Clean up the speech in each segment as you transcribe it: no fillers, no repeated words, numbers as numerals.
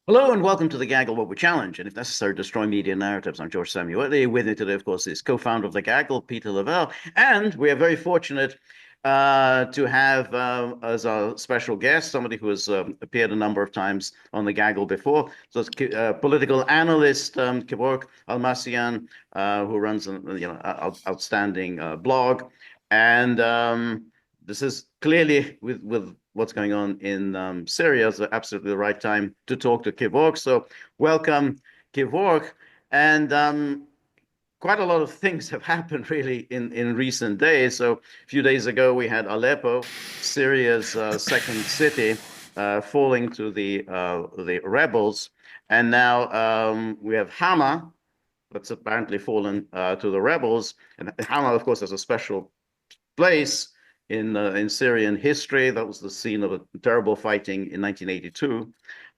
Hello and welcome to the Gaggle What We Challenge, and if necessary, destroy media narratives. I'm George Szamuely. With me today, of course, is co-founder of the Gaggle, Peter Lavelle, and we are very fortunate to have as our special guest somebody who has appeared a number of times on the Gaggle before. So it's political analyst Kevork Almassian, who runs an outstanding blog, and this is clearly with what's going on in Syria is absolutely the right time to talk to Kevork. So welcome, Kevork. And quite a lot of things have happened really in recent days. So a few days ago, we had Aleppo, Syria's second city, falling to the rebels. And now we have Hama, that's apparently fallen to the rebels. And Hama, of course, has a special place in Syrian history. That was the scene of a terrible fighting in 1982.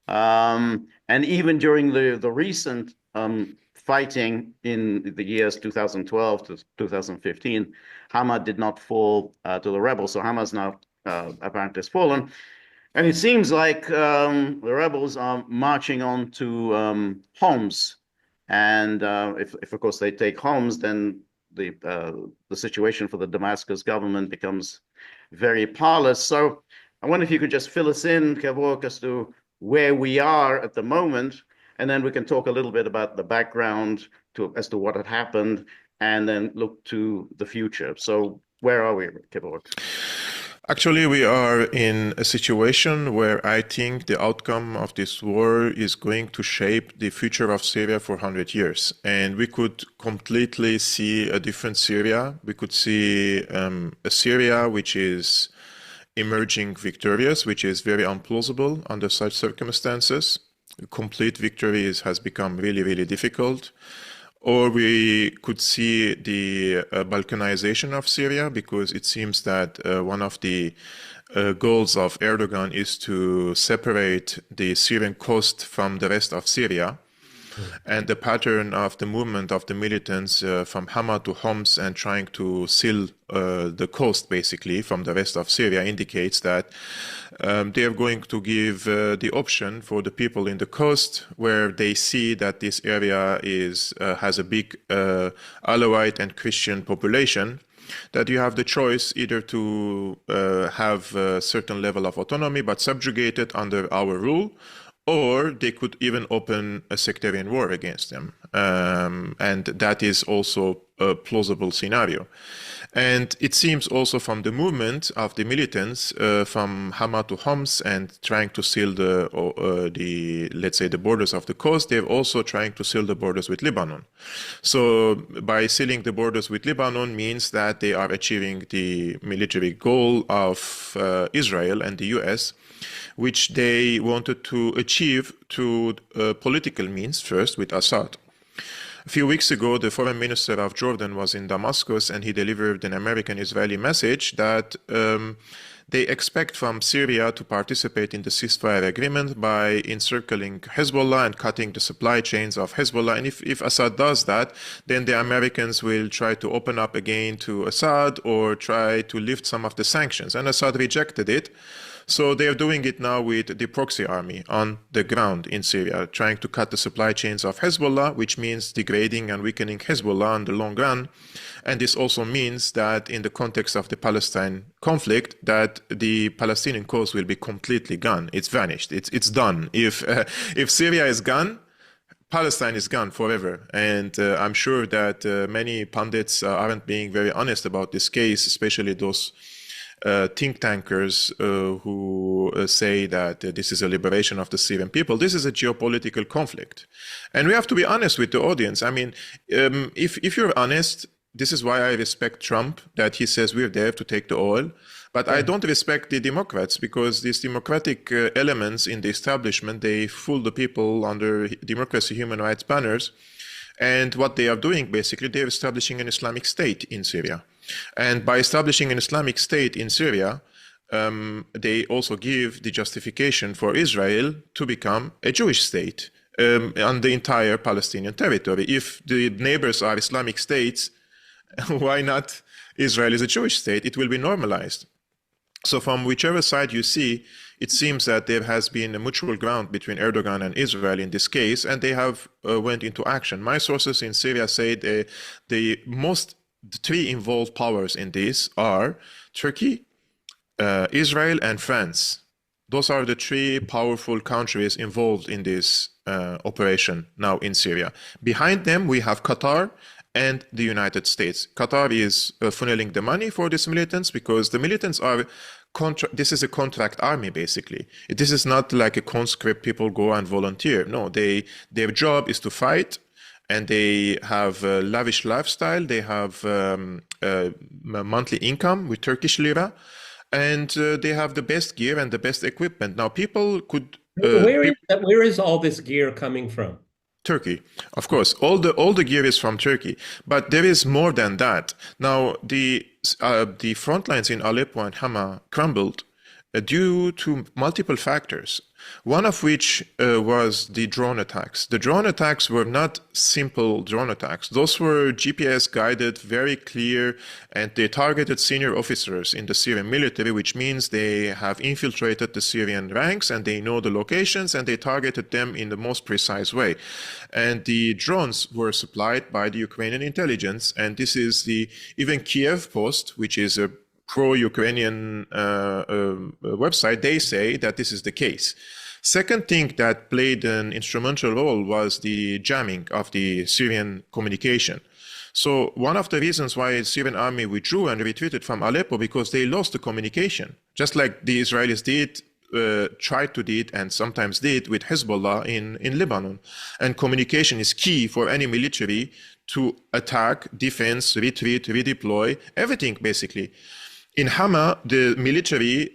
And even during the recent fighting in the years 2012 to 2015, Hama did not fall to the rebels. So Hama's now apparently has fallen. And it seems like the rebels are marching on to Homs. And if, of course, they take Homs, then the situation for the Damascus government becomes very parlous. So I wonder if you could just fill us in, Kevork, as to where we are at the moment, and then we can talk a little bit about the background as to what had happened, and then look to the future. So where are we, Kevork? Actually, we are in a situation where I think the outcome of this war is going to shape the future of Syria for 100 years. And we could completely see a different Syria. We could see a Syria which is emerging victorious, which is very implausible under such circumstances. Complete has become really, really difficult. Or we could see the balkanization of Syria, because it seems that one of the goals of Erdogan is to separate the Syrian coast from the rest of Syria. And the pattern of the movement of the militants from Hama to Homs and trying to seal the coast basically from the rest of Syria indicates that they are going to give the option for the people in the coast, where they see that this area has a big Alawite and Christian population, that you have the choice either to have a certain level of autonomy but subjugated under our rule, or they could even open a sectarian war against them. And that is also a plausible scenario. And it seems also from the movement of the militants from Hama to Homs and trying to seal let's say, the borders of the coast, they're also trying to seal the borders with Lebanon. So by sealing the borders with Lebanon means that they are achieving the military goal of Israel and the US, which they wanted to achieve through political means, first with Assad. A few weeks ago, the foreign minister of Jordan was in Damascus, and he delivered an American-Israeli message that they expect from Syria to participate in the ceasefire agreement by encircling Hezbollah and cutting the supply chains of Hezbollah. And if Assad does that, then the Americans will try to open up again to Assad or try to lift some of the sanctions. And Assad rejected it. So they are doing it now with the proxy army on the ground in Syria, trying to cut the supply chains of Hezbollah, which means degrading and weakening Hezbollah in the long run. And this also means that in the context of the Palestine conflict, that the Palestinian cause will be completely gone. It's vanished. It's done. If Syria is gone, Palestine is gone forever. And I'm sure that many pundits aren't being very honest about this case, especially those think tankers who say that this is a liberation of the Syrian people. This is a geopolitical conflict. And we have to be honest with the audience. I mean, if you're honest, this is why I respect Trump, that he says we're there to take the oil. But I don't respect the Democrats, because these democratic elements in the establishment, they fool the people under democracy, human rights banners. And what they are doing, basically, they're establishing an Islamic State in Syria. And by establishing an Islamic State in Syria, they also give the justification for Israel to become a Jewish state on the entire Palestinian territory. If the neighbors are Islamic states, why not Israel is a Jewish state? It will be normalized. So from whichever side you see, it seems that there has been a mutual ground between Erdogan and Israel in this case, and they have went into action. My sources in Syria say the three involved powers in this are Turkey, Israel, and France. Those are the three powerful countries involved in this operation now in Syria. Behind them, we have Qatar and the United States. Qatar is funneling the money for these militants because the militants are this is a contract army, basically. This is not like a conscript people go and volunteer. No, their job is to fight, and they have a lavish lifestyle. They have monthly income with Turkish lira, and they have the best gear and the best equipment. Now, people could... Where is all this gear coming from? Turkey, of course. All the gear is from Turkey, but there is more than that. Now, the front lines in Aleppo and Hama crumbled due to multiple factors. One of which was the drone attacks. The drone attacks were not simple drone attacks. Those were GPS guided, very clear, and they targeted senior officers in the Syrian military, which means they have infiltrated the Syrian ranks and they know the locations and they targeted them in the most precise way. And the drones were supplied by the Ukrainian intelligence, and this is even Kiev Post, which is a pro-Ukrainian website, they say that this is the case. Second thing that played an instrumental role was the jamming of the Syrian communication. So one of the reasons why the Syrian army withdrew and retreated from Aleppo, because they lost the communication, just like the Israelis did, tried to do it and sometimes did with Hezbollah in Lebanon. And communication is key for any military to attack, defense, retreat, redeploy, everything basically. In Hama, the military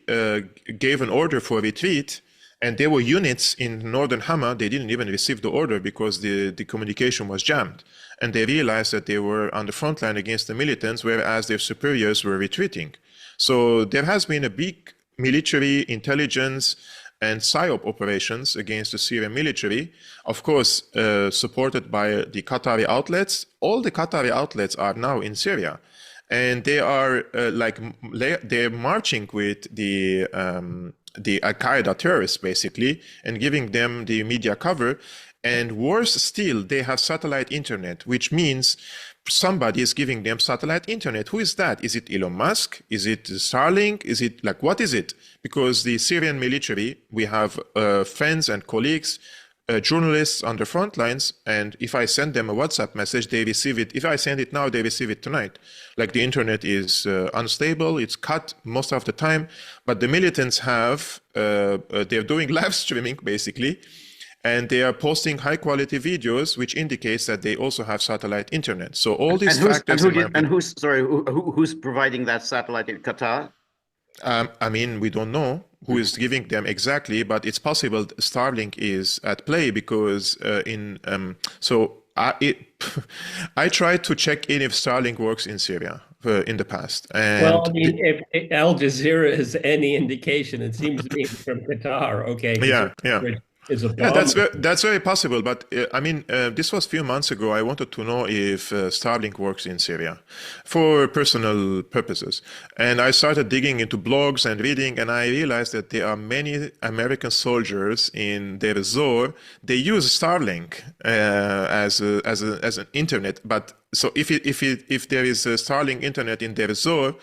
gave an order for retreat, and there were units in northern Hama, they didn't even receive the order because the communication was jammed. And they realized that they were on the front line against the militants, whereas their superiors were retreating. So there has been a big military intelligence and PSYOP operations against the Syrian military, of course, supported by the Qatari outlets. All the Qatari outlets are now in Syria. And they are they're marching with the Al-Qaeda terrorists, basically, and giving them the media cover. And worse still, they have satellite internet, which means somebody is giving them satellite internet. Who is that? Is it Elon Musk? Is it Starlink? Is it what is it? Because the Syrian military, we have friends and colleagues, journalists on the front lines, and if I send them a WhatsApp message, they receive it. If I send it now, they receive it tonight. Like the internet is unstable, it's cut most of the time, but the militants they're doing live streaming basically, and they are posting high quality videos, which indicates that they also have satellite internet. So all these factors. Who's providing that satellite in Qatar? I mean, we don't know who is giving them exactly, but it's possible Starlink is at play because I tried to check in if Starlink works in Syria in the past. And well, I mean, if Al Jazeera is any indication, it seems to me from Qatar. Okay. Yeah. That's very possible. But I mean, this was a few months ago. I wanted to know if Starlink works in Syria for personal purposes. And I started digging into blogs and reading, and I realized that there are many American soldiers in Deir Zor. They use Starlink as an internet. But so if there is a Starlink internet in Deir Zor,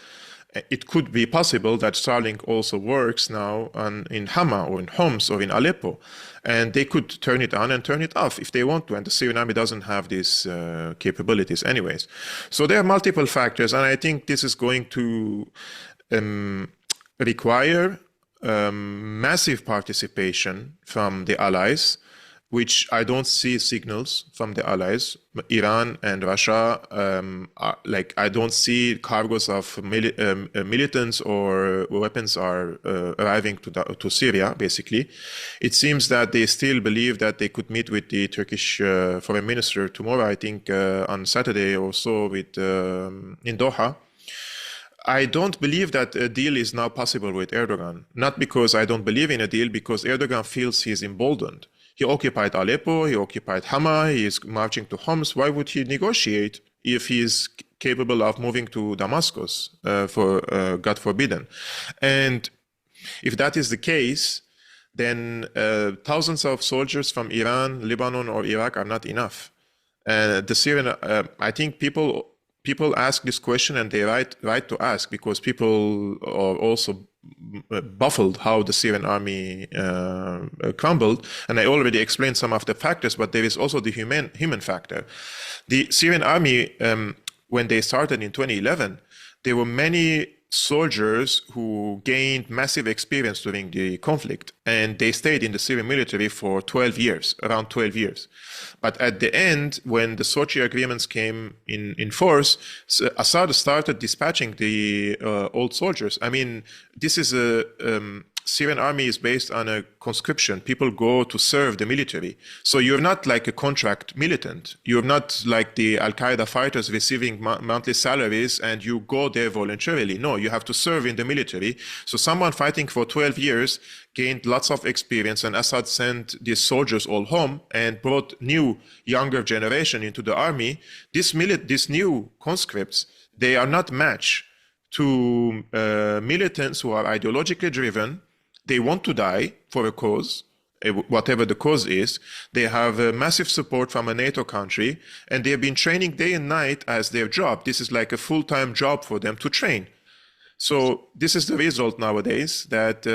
it could be possible that Starlink also works now in Hama or in Homs or in Aleppo, and they could turn it on and turn it off if they want to, and the Syrian army doesn't have these capabilities anyways. So there are multiple factors, and I think this is going to require massive participation from the allies, which I don't see signals from the allies. Iran and Russia, I don't see cargoes of militants or weapons are arriving to Syria, basically. It seems that they still believe that they could meet with the Turkish foreign minister tomorrow, I think on Saturday or so in Doha. I don't believe that a deal is now possible with Erdogan. Not because I don't believe in a deal, because Erdogan feels he's emboldened. He occupied Aleppo, he occupied Hama, he is marching to Homs. Why would he negotiate if he's capable of moving to Damascus, God forbidden. And if that is the case, then thousands of soldiers from Iran, Lebanon, or Iraq are not enough. The Syrian, I think people ask this question, and they right to ask, because people are also baffled how the Syrian army crumbled. And I already explained some of the factors, but there is also the human factor. The Syrian army, when they started in 2011, there were many soldiers who gained massive experience during the conflict, and they stayed in the Syrian military for 12 years, around 12 years. But at the end, when the Sochi agreements came in force, Assad started dispatching the old soldiers. I mean, this is Syrian army is based on a conscription. People go to serve the military. So you're not like a contract militant. You're not like the Al-Qaeda fighters receiving monthly salaries and you go there voluntarily. No, you have to serve in the military. So someone fighting for 12 years gained lots of experience, and Assad sent these soldiers all home and brought new, younger generation into the army. These new conscripts, they are not matched to militants who are ideologically driven. They want to die for a cause, whatever the cause is. They have massive support from a NATO country, and they have been training day and night as their job. This is like a full-time job for them to train. So this is the result nowadays, that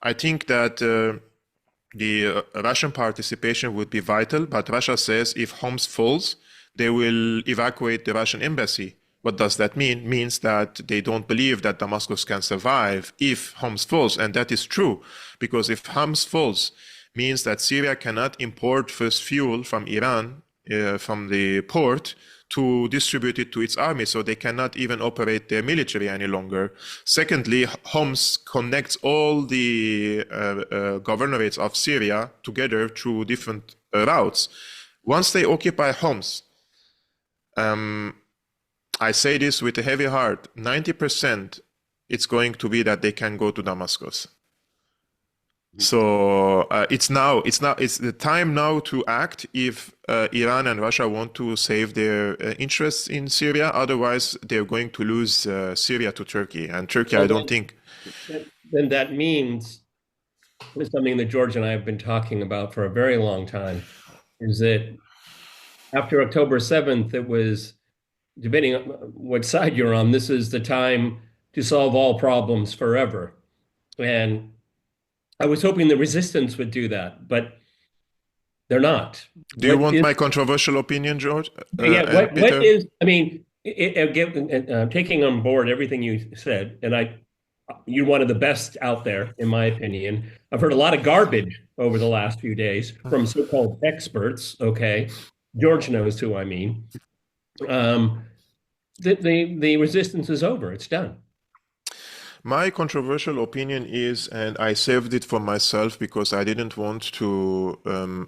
I think that the Russian participation would be vital, but Russia says if Homs falls, they will evacuate the Russian embassy. What does that mean? Means that they don't believe that Damascus can survive if Homs falls. And that is true, because if Homs falls, means that Syria cannot import first fuel from Iran, from the port, to distribute it to its army. So they cannot even operate their military any longer. Secondly, Homs connects all the governorates of Syria together through different routes. Once they occupy Homs, I say this with a heavy heart, 90% it's going to be that they can go to Damascus. So it's the time now to act if Iran and Russia want to save their interests in Syria. Otherwise, they're going to lose Syria to Turkey. And Turkey, I don't think. Then that means something that George and I have been talking about for a very long time, is that after October 7th, it was, depending on what side you're on, this is the time to solve all problems forever. And I was hoping the resistance would do that, but they're not. Do you want my controversial opinion, George? Yeah, what is, I mean, taking on board everything you said, and you're one of the best out there, in my opinion. I've heard a lot of garbage over the last few days from so-called experts, okay? George knows who I mean. The resistance is over. It's done. My controversial opinion is, and I saved it for myself because I didn't want to,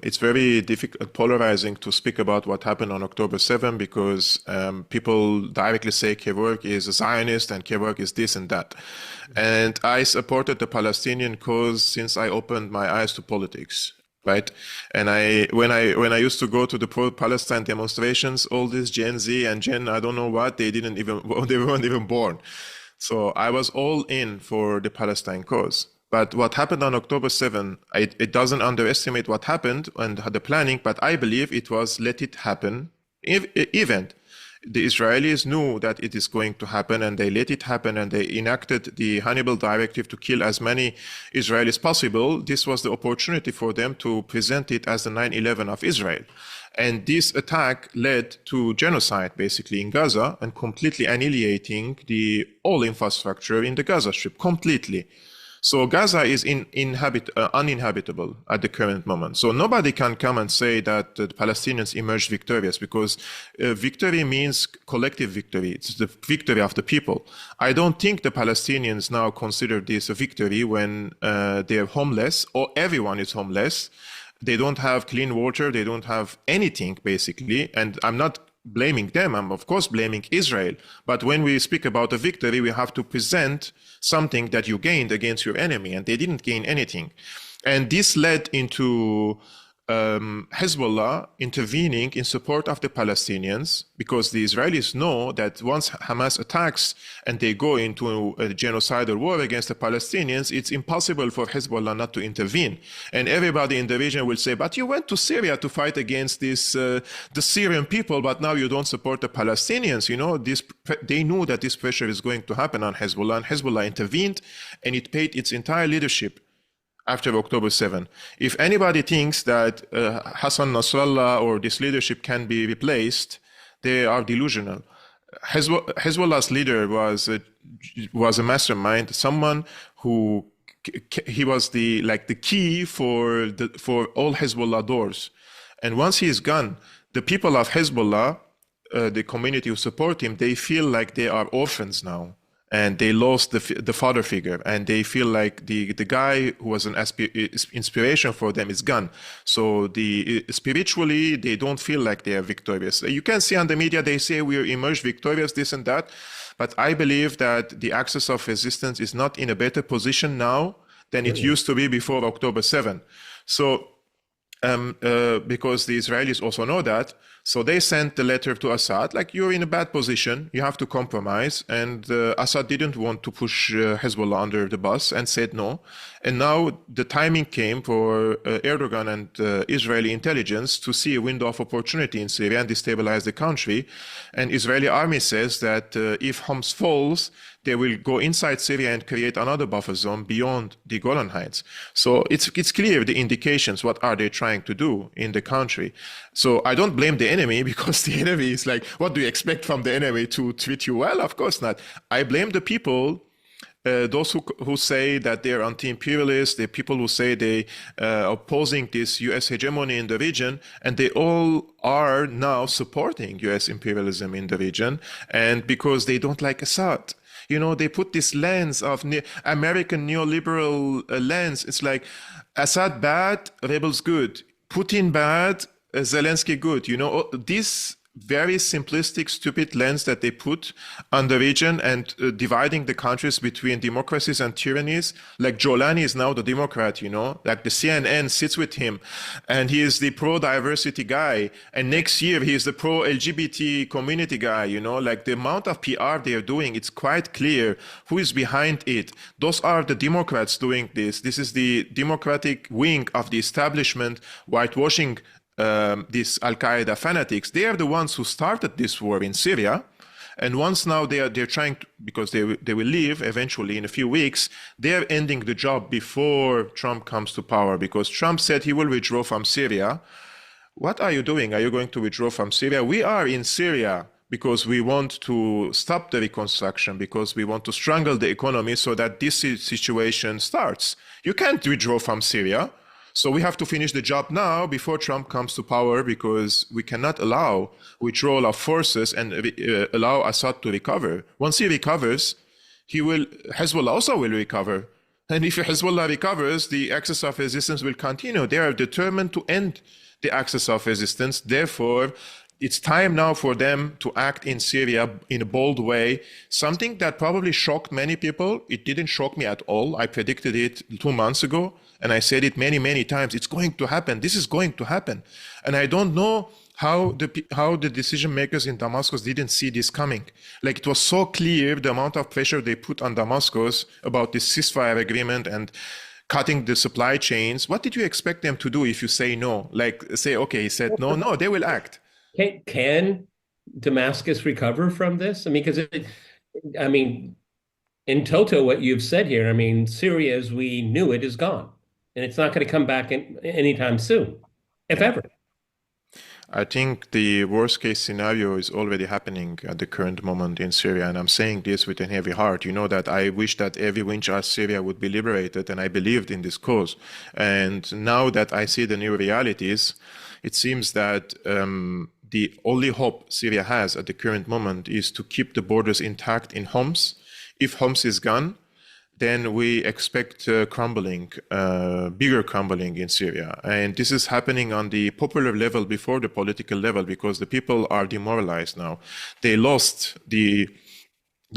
it's very difficult, polarizing to speak about what happened on October 7 because people directly say Kevork is a Zionist and Kevork is this and that. And I supported the Palestinian cause since I opened my eyes to politics. Right, and when I used to go to the pro-Palestine demonstrations, all this Gen Z and Gen I don't know what, they weren't even born. So I was all in for the Palestine cause. But what happened on October 7, it doesn't underestimate what happened and the planning, but I believe it was let it happen event. The Israelis knew that it is going to happen and they let it happen and they enacted the Hannibal Directive to kill as many Israelis as possible. This was the opportunity for them to present it as the 9/11 of Israel. And this attack led to genocide basically in Gaza and completely annihilating the all infrastructure in the Gaza Strip completely. So Gaza is uninhabitable at the current moment. So nobody can come and say that the Palestinians emerged victorious because victory means collective victory. It's the victory of the people. I don't think the Palestinians now consider this a victory when they're homeless or everyone is homeless. They don't have clean water. They don't have anything basically. And I'm not blaming them. I'm of course blaming Israel. But when we speak about a victory, we have to present something that you gained against your enemy, and they didn't gain anything. And this led into Hezbollah intervening in support of the Palestinians, because the Israelis know that once Hamas attacks and they go into a genocidal war against the Palestinians, it's impossible for Hezbollah not to intervene. And everybody in the region will say, but you went to Syria to fight against the Syrian people, but now you don't support the Palestinians. They knew that this pressure is going to happen on Hezbollah, and Hezbollah intervened, and it paid its entire leadership after October 7. If anybody thinks that Hassan Nasrallah or this leadership can be replaced, they are delusional. Hezbollah's leader was a mastermind, someone who he was the key for all Hezbollah doors. And once he is gone, the people of Hezbollah, the community who support him, they feel like they are orphans now. And they lost the father figure, and they feel like the guy who was an inspiration for them is gone. So spiritually, they don't feel like they are victorious. You can see on the media, they say we emerged victorious, this and that. But I believe that the axis of resistance is not in a better position now than it used to be before October 7. So, because the Israelis also know that, so they sent the letter to Assad, like, you're in a bad position, you have to compromise. And Assad didn't want to push Hezbollah under the bus and said no. And now the timing came for Erdogan and Israeli intelligence to see a window of opportunity in Syria and destabilize the country. And Israeli army says that if Homs falls, they will go inside Syria and create another buffer zone beyond the Golan Heights. So it's clear the indications, what are they trying to do in the country. So I don't blame the enemy, because the enemy is like, what do you expect from the enemy, to treat you well? Of course not. I blame the people, those who say that they're anti-imperialist, the people who say they are opposing this US hegemony in the region, and they all are now supporting US imperialism in the region, and because they don't like Assad. They put this lens of American neoliberal lens. It's like Assad bad, rebels good. Putin bad, Zelensky good. This very simplistic, stupid lens that they put on the region, and dividing the countries between democracies and tyrannies. Like Jolani is now the Democrat, like the CNN sits with him, and he is the pro-diversity guy. And next year he is the pro-LGBT community guy, like the amount of PR they are doing, it's quite clear who is behind it. Those are the Democrats doing this. This is the Democratic wing of the establishment whitewashing these Al-Qaeda fanatics. They are the ones who started this war in Syria. And once now they're trying to, because they will leave eventually in a few weeks, they're ending the job before Trump comes to power, because Trump said he will withdraw from Syria. What are you doing? Are you going to withdraw from Syria? We are in Syria because we want to stop the reconstruction, because we want to strangle the economy so that this situation starts. You can't withdraw from Syria. So we have to finish the job now before Trump comes to power, because we cannot allow withdrawal of forces and allow Assad to recover. Once he recovers, Hezbollah also will recover. And if Hezbollah recovers, the axis of resistance will continue. They are determined to end the axis of resistance. Therefore, it's time now for them to act in Syria in a bold way. Something that probably shocked many people. It didn't shock me at all. I predicted it 2 months ago. And I said it many, many times. It's going to happen. This is going to happen. And I don't know how the decision makers in Damascus didn't see this coming. Like, it was so clear the amount of pressure they put on Damascus about this ceasefire agreement and cutting the supply chains. What did you expect them to do if you say no? Like, say, okay, he said no. No, they will act. Can Damascus recover from this? Because in toto, what you've said here, Syria as we knew it is gone. And it's not going to come back anytime soon, if ever. I think the worst case scenario is already happening at the current moment in Syria. And I'm saying this with a heavy heart. You know that I wish that every inch of Syria would be liberated, and I believed in this cause. And now that I see the new realities, it seems that the only hope Syria has at the current moment is to keep the borders intact in Homs. If Homs is gone, then we expect bigger crumbling in Syria. And this is happening on the popular level before the political level, because the people are demoralized now. They lost the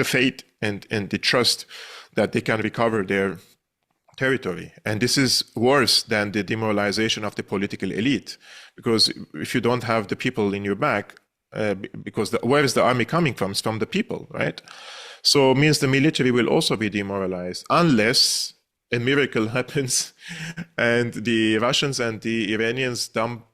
faith and the trust that they can recover their territory. And this is worse than the demoralization of the political elite, because if you don't have the people in your back, because where is the army coming from? It's from the people, right? So it means the military will also be demoralized unless a miracle happens and the Russians and the Iranians dump.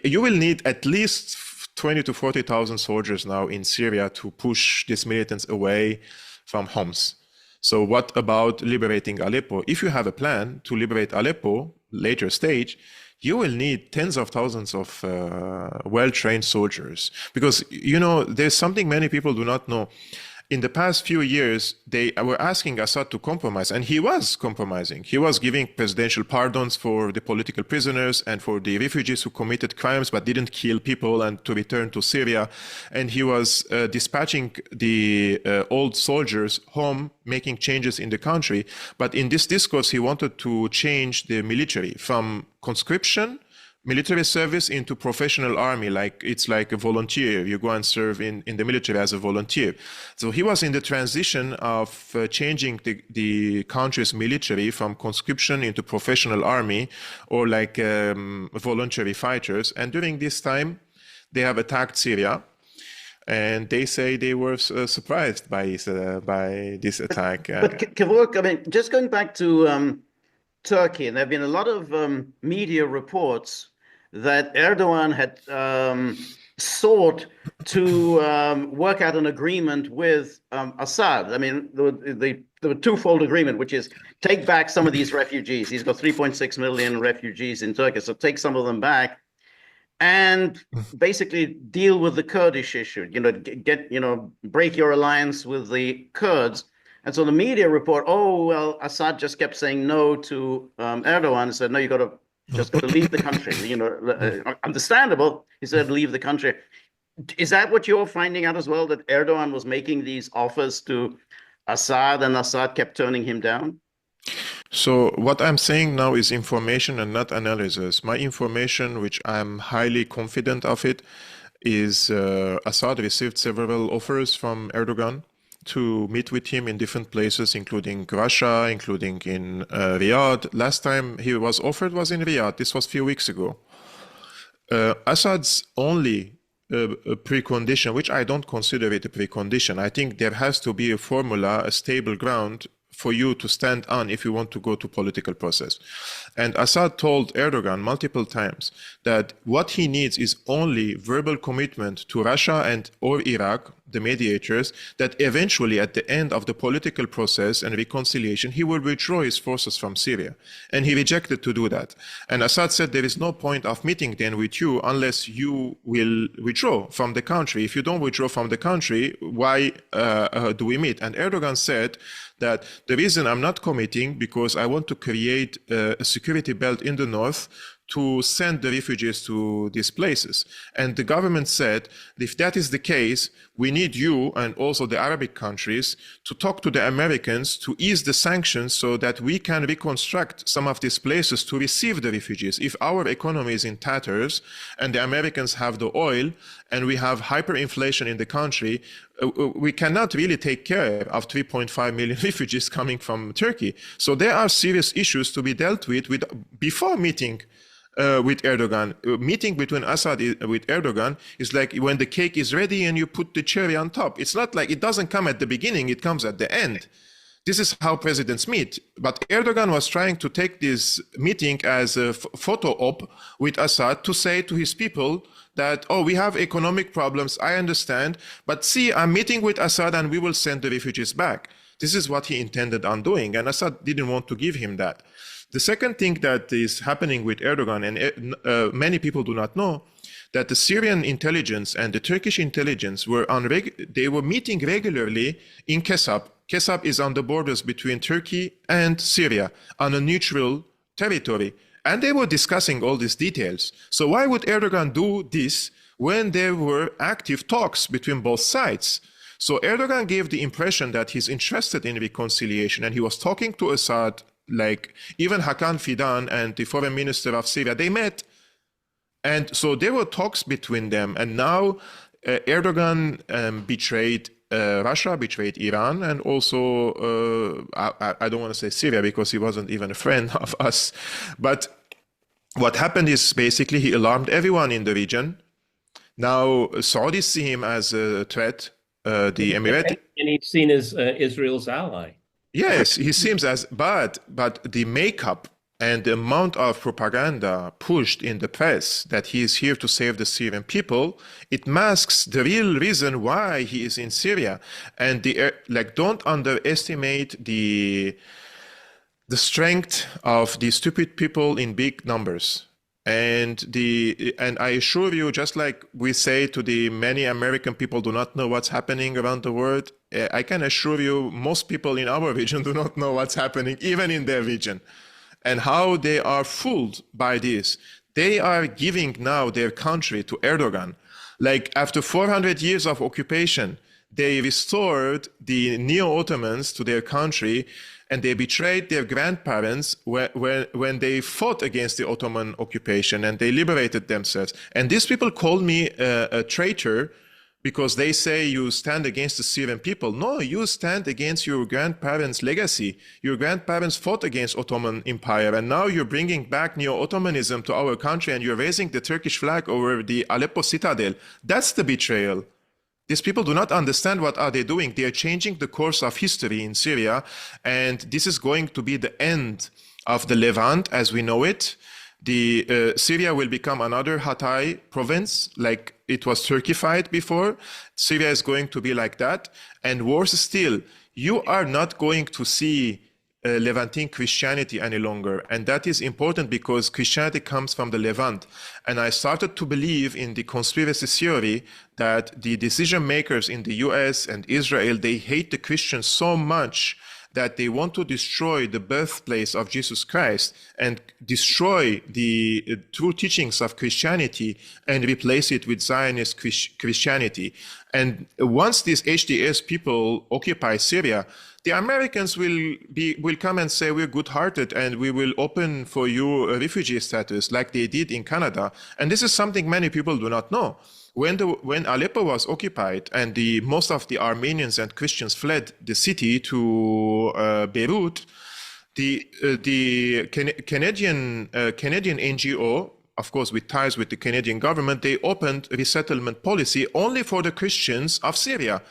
You will need at least 20 to 40,000 soldiers now in Syria to push these militants away from Homs. So what about liberating Aleppo? If you have a plan to liberate Aleppo, later stage, you will need tens of thousands of well-trained soldiers. Because, you know, there's something many people do not know. In the past few years, they were asking Assad to compromise, and he was compromising. He was giving presidential pardons for the political prisoners and for the refugees who committed crimes but didn't kill people and to return to Syria. And he was dispatching the old soldiers home, making changes in the country. But in this discourse, he wanted to change the military from conscription, military service, into professional army, like it's like a volunteer. You go and serve in the military as a volunteer. So he was in the transition of changing the country's military from conscription into professional army, or like voluntary fighters. And during this time, they have attacked Syria. And they say they were surprised by this attack. But Kevork, I mean, just going back to Turkey, and there have been a lot of media reports that Erdogan had sought to work out an agreement with Assad. I mean, the twofold agreement, which is take back some of these refugees. He's got 3.6 million refugees in Turkey, so take some of them back, and basically deal with the Kurdish issue. You know, break your alliance with the Kurds. And so the media report, oh, well, Assad just kept saying no to Erdogan and said, no, you got to leave the country. You know, understandable. He said, leave the country. Is that what you're finding out as well, that Erdogan was making these offers to Assad and Assad kept turning him down? So what I'm saying now is information and not analysis. My information, which I'm highly confident of it, is Assad received several offers from Erdogan to meet with him in different places, including Russia, including in Riyadh. Last time he was offered was in Riyadh. This was a few weeks ago. Assad's only precondition, which I don't consider it a precondition, I think there has to be a formula, a stable ground for you to stand on if you want to go to political process. And Assad told Erdogan multiple times that what he needs is only verbal commitment to Russia and or Iraq, the mediators, that eventually at the end of the political process and reconciliation, he will withdraw his forces from Syria. And he rejected to do that. And Assad said there is no point of meeting then with you unless you will withdraw from the country. If you don't withdraw from the country, why do we meet? And Erdogan said that the reason I'm not committing because I want to create a security belt in the north to send the refugees to these places. And the government said, if that is the case, we need you and also the Arabic countries to talk to the Americans to ease the sanctions so that we can reconstruct some of these places to receive the refugees. If our economy is in tatters and the Americans have the oil and we have hyperinflation in the country, we cannot really take care of 3.5 million refugees coming from Turkey. So there are serious issues to be dealt with before meeting with Erdogan. Meeting between Assad with Erdogan is like when the cake is ready and you put the cherry on top. It's not like it doesn't come at the beginning, it comes at the end. This is how presidents meet. But Erdogan was trying to take this meeting as a photo op with Assad to say to his people that, oh, we have economic problems, I understand, but see, I'm meeting with Assad and we will send the refugees back. This is what he intended on doing, and Assad didn't want to give him that. The second thing that is happening with Erdogan, and many people do not know, that the Syrian intelligence and the Turkish intelligence were meeting regularly in Kesap. Kesap is on the borders between Turkey and Syria, on a neutral territory. And they were discussing all these details. So why would Erdogan do this when there were active talks between both sides? So Erdogan gave the impression that he's interested in reconciliation, and he was talking to Assad. Like even Hakan Fidan and the foreign minister of Syria, they met. And so there were talks between them. And now Erdogan betrayed Russia, betrayed Iran, and also, I don't want to say Syria because he wasn't even a friend of us. But what happened is basically he alarmed everyone in the region. Now, Saudis see him as a threat. The Emiratis. And he's seen as Israel's ally. Yes, he seems as, but the makeup and the amount of propaganda pushed in the press that he is here to save the Syrian people, it masks the real reason why he is in Syria. And don't underestimate the strength of the stupid people in big numbers. And I assure you, just like we say to the many American people do not know what's happening around the world, I can assure you most people in our region do not know what's happening, even in their region, and how they are fooled by this. They are giving now their country to Erdogan. Like after 400 years of occupation, they restored the Neo-Ottomans to their country, and they betrayed their grandparents when they fought against the Ottoman occupation and they liberated themselves. And these people call me a traitor because they say you stand against the Syrian people. No, you stand against your grandparents' legacy. Your grandparents fought against Ottoman Empire, and now you're bringing back Neo-Ottomanism to our country, and you're raising the Turkish flag over the Aleppo citadel. That's the betrayal. These people do not understand what are they doing. They are changing the course of history in Syria, and this is going to be the end of the Levant as we know it. Syria will become another Hatay province, like it was Turkified before. Syria is going to be like that. And worse still, you are not going to see Levantine Christianity any longer. And that is important because Christianity comes from the Levant. And I started to believe in the conspiracy theory that the decision makers in the US and Israel, they hate the Christians so much that they want to destroy the birthplace of Jesus Christ and destroy the true teachings of Christianity and replace it with Zionist Christianity. And once these HDS people occupy Syria, the Americans will come and say, we're good-hearted and we will open for you a refugee status like they did in Canada. And this is something many people do not know. When Aleppo was occupied and most of the Armenians and Christians fled the city to Beirut, the Canadian NGO, of course with ties with the Canadian government, they opened resettlement policy only for the Christians of Syria.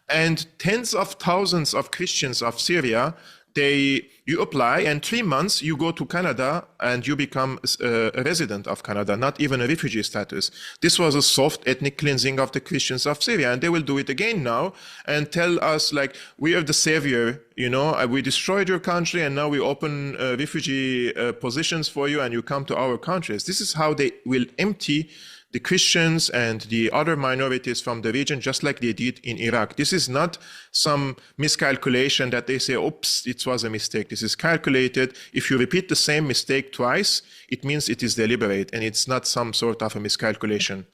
And tens of thousands of Christians of Syria, you apply, and 3 months you go to Canada and you become a resident of Canada, not even a refugee status. This was a soft ethnic cleansing of the Christians of Syria, and they will do it again now and tell us like, we are the savior, we destroyed your country and now we open refugee positions for you and you come to our countries. This is how they will empty the Christians and the other minorities from the region, just like they did in Iraq. This is not some miscalculation that they say, oops, it was a mistake. This is calculated. If you repeat the same mistake twice, it means it is deliberate and it's not some sort of a miscalculation.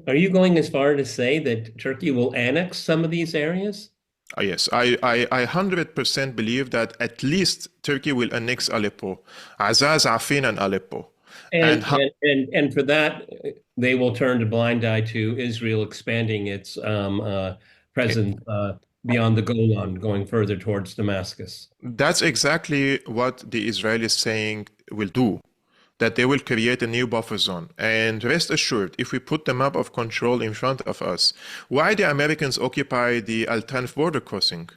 Are you going as far to say that Turkey will annex some of these areas? Yes, I 100% believe that at least Turkey will annex Aleppo, Azaz, Afrin, and Aleppo. And for that, they will turn a blind eye to Israel expanding its presence beyond the Golan, going further towards Damascus. That's exactly what the Israelis saying will do, that they will create a new buffer zone. And rest assured, if we put the map of control in front of us, why the Americans occupy the Al Tanf border crossing?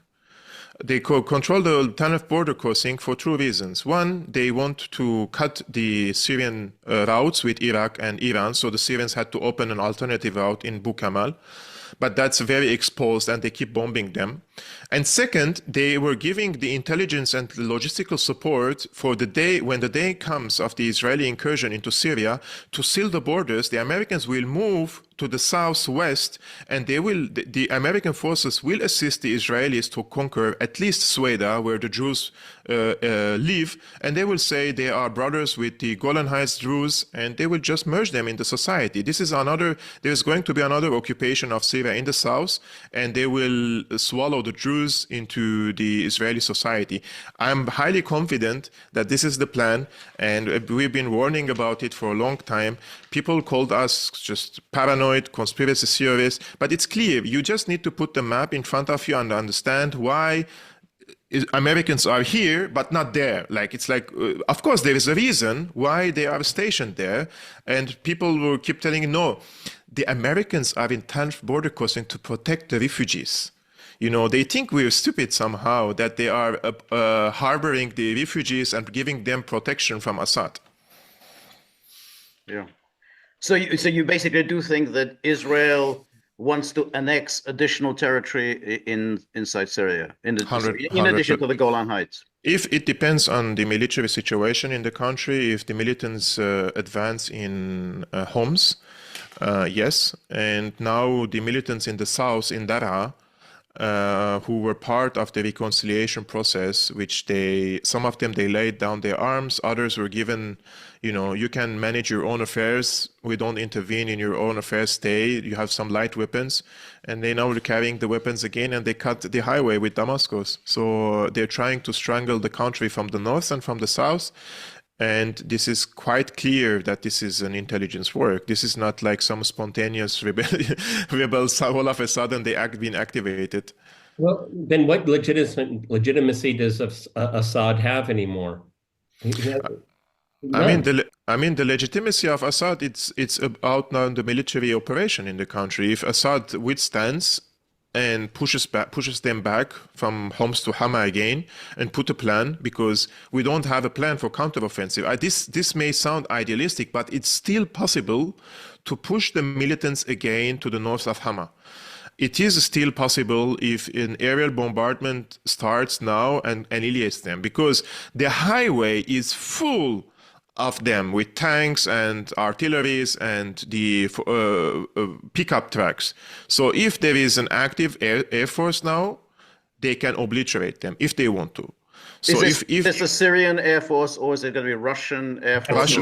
They control the Al Tanf border crossing for two reasons. One, they want to cut the Syrian routes with Iraq and Iran, so the Syrians had to open an alternative route in Bou Kamal. But that's very exposed and they keep bombing them. And second, they were giving the intelligence and the logistical support for the day, when the day comes of the Israeli incursion into Syria, to seal the borders. The Americans will move to the southwest, and the American forces will assist the Israelis to conquer at least Sweda, where the Jews live, and they will say they are brothers with the Golan Heights Druze, and they will just merge them into society. There's going to be another occupation of Syria in the south, and they will swallow the Druze into the Israeli society. I'm highly confident that this is the plan, and we've been warning about it for a long time. People called us just paranoid paranoid, conspiracy theorists. But it's clear. You just need to put the map in front of you and understand why Americans are here, but not there. Like, it's like, of course, there is a reason why they are stationed there. And people will keep telling you, no, the Americans are in 10th border crossing to protect the refugees. You know, they think we're stupid somehow that they are harboring the refugees and giving them protection from Assad. Yeah. So you basically do think that Israel wants to annex additional territory inside Syria, in addition to the Golan Heights? If it depends on the military situation in the country, if the militants advance in Homs, yes. And now the militants in the south, in Daraa, who were part of the reconciliation process, which some of them, they laid down their arms, others were given, you know, you can manage your own affairs, we don't intervene in your own affairs, you have some light weapons, and they now are carrying the weapons again, and they cut the highway with Damascus. So they're trying to strangle the country from the north and from the south. And this is quite clear that this is an intelligence work. This is not like some spontaneous rebels all of a sudden been activated. Well, then what legitimacy does Assad have anymore? I mean, the legitimacy of Assad, it's about now the military operation in the country. If Assad withstands and pushes them back from Homs to Hama again, and put a plan, because we don't have a plan for counteroffensive. This may sound idealistic, but it's still possible to push the militants again to the north of Hama. It is still possible if an aerial bombardment starts now and annihilates them, because the highway is full of them with tanks and artilleries and the pickup trucks. So if there is an active air force now, they can obliterate them if they want to. So is this a Syrian Air Force, or is it going to be Russian Air Force?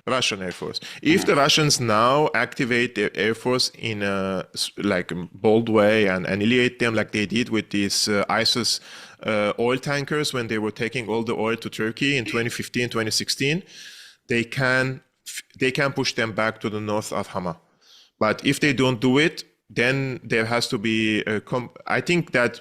Russian Air Force. If the Russians now activate their Air Force in a bold way and annihilate them like they did with these ISIS oil tankers when they were taking all the oil to Turkey in 2015, 2016, they can push them back to the north of Hama. But if they don't do it, then there has to be I think that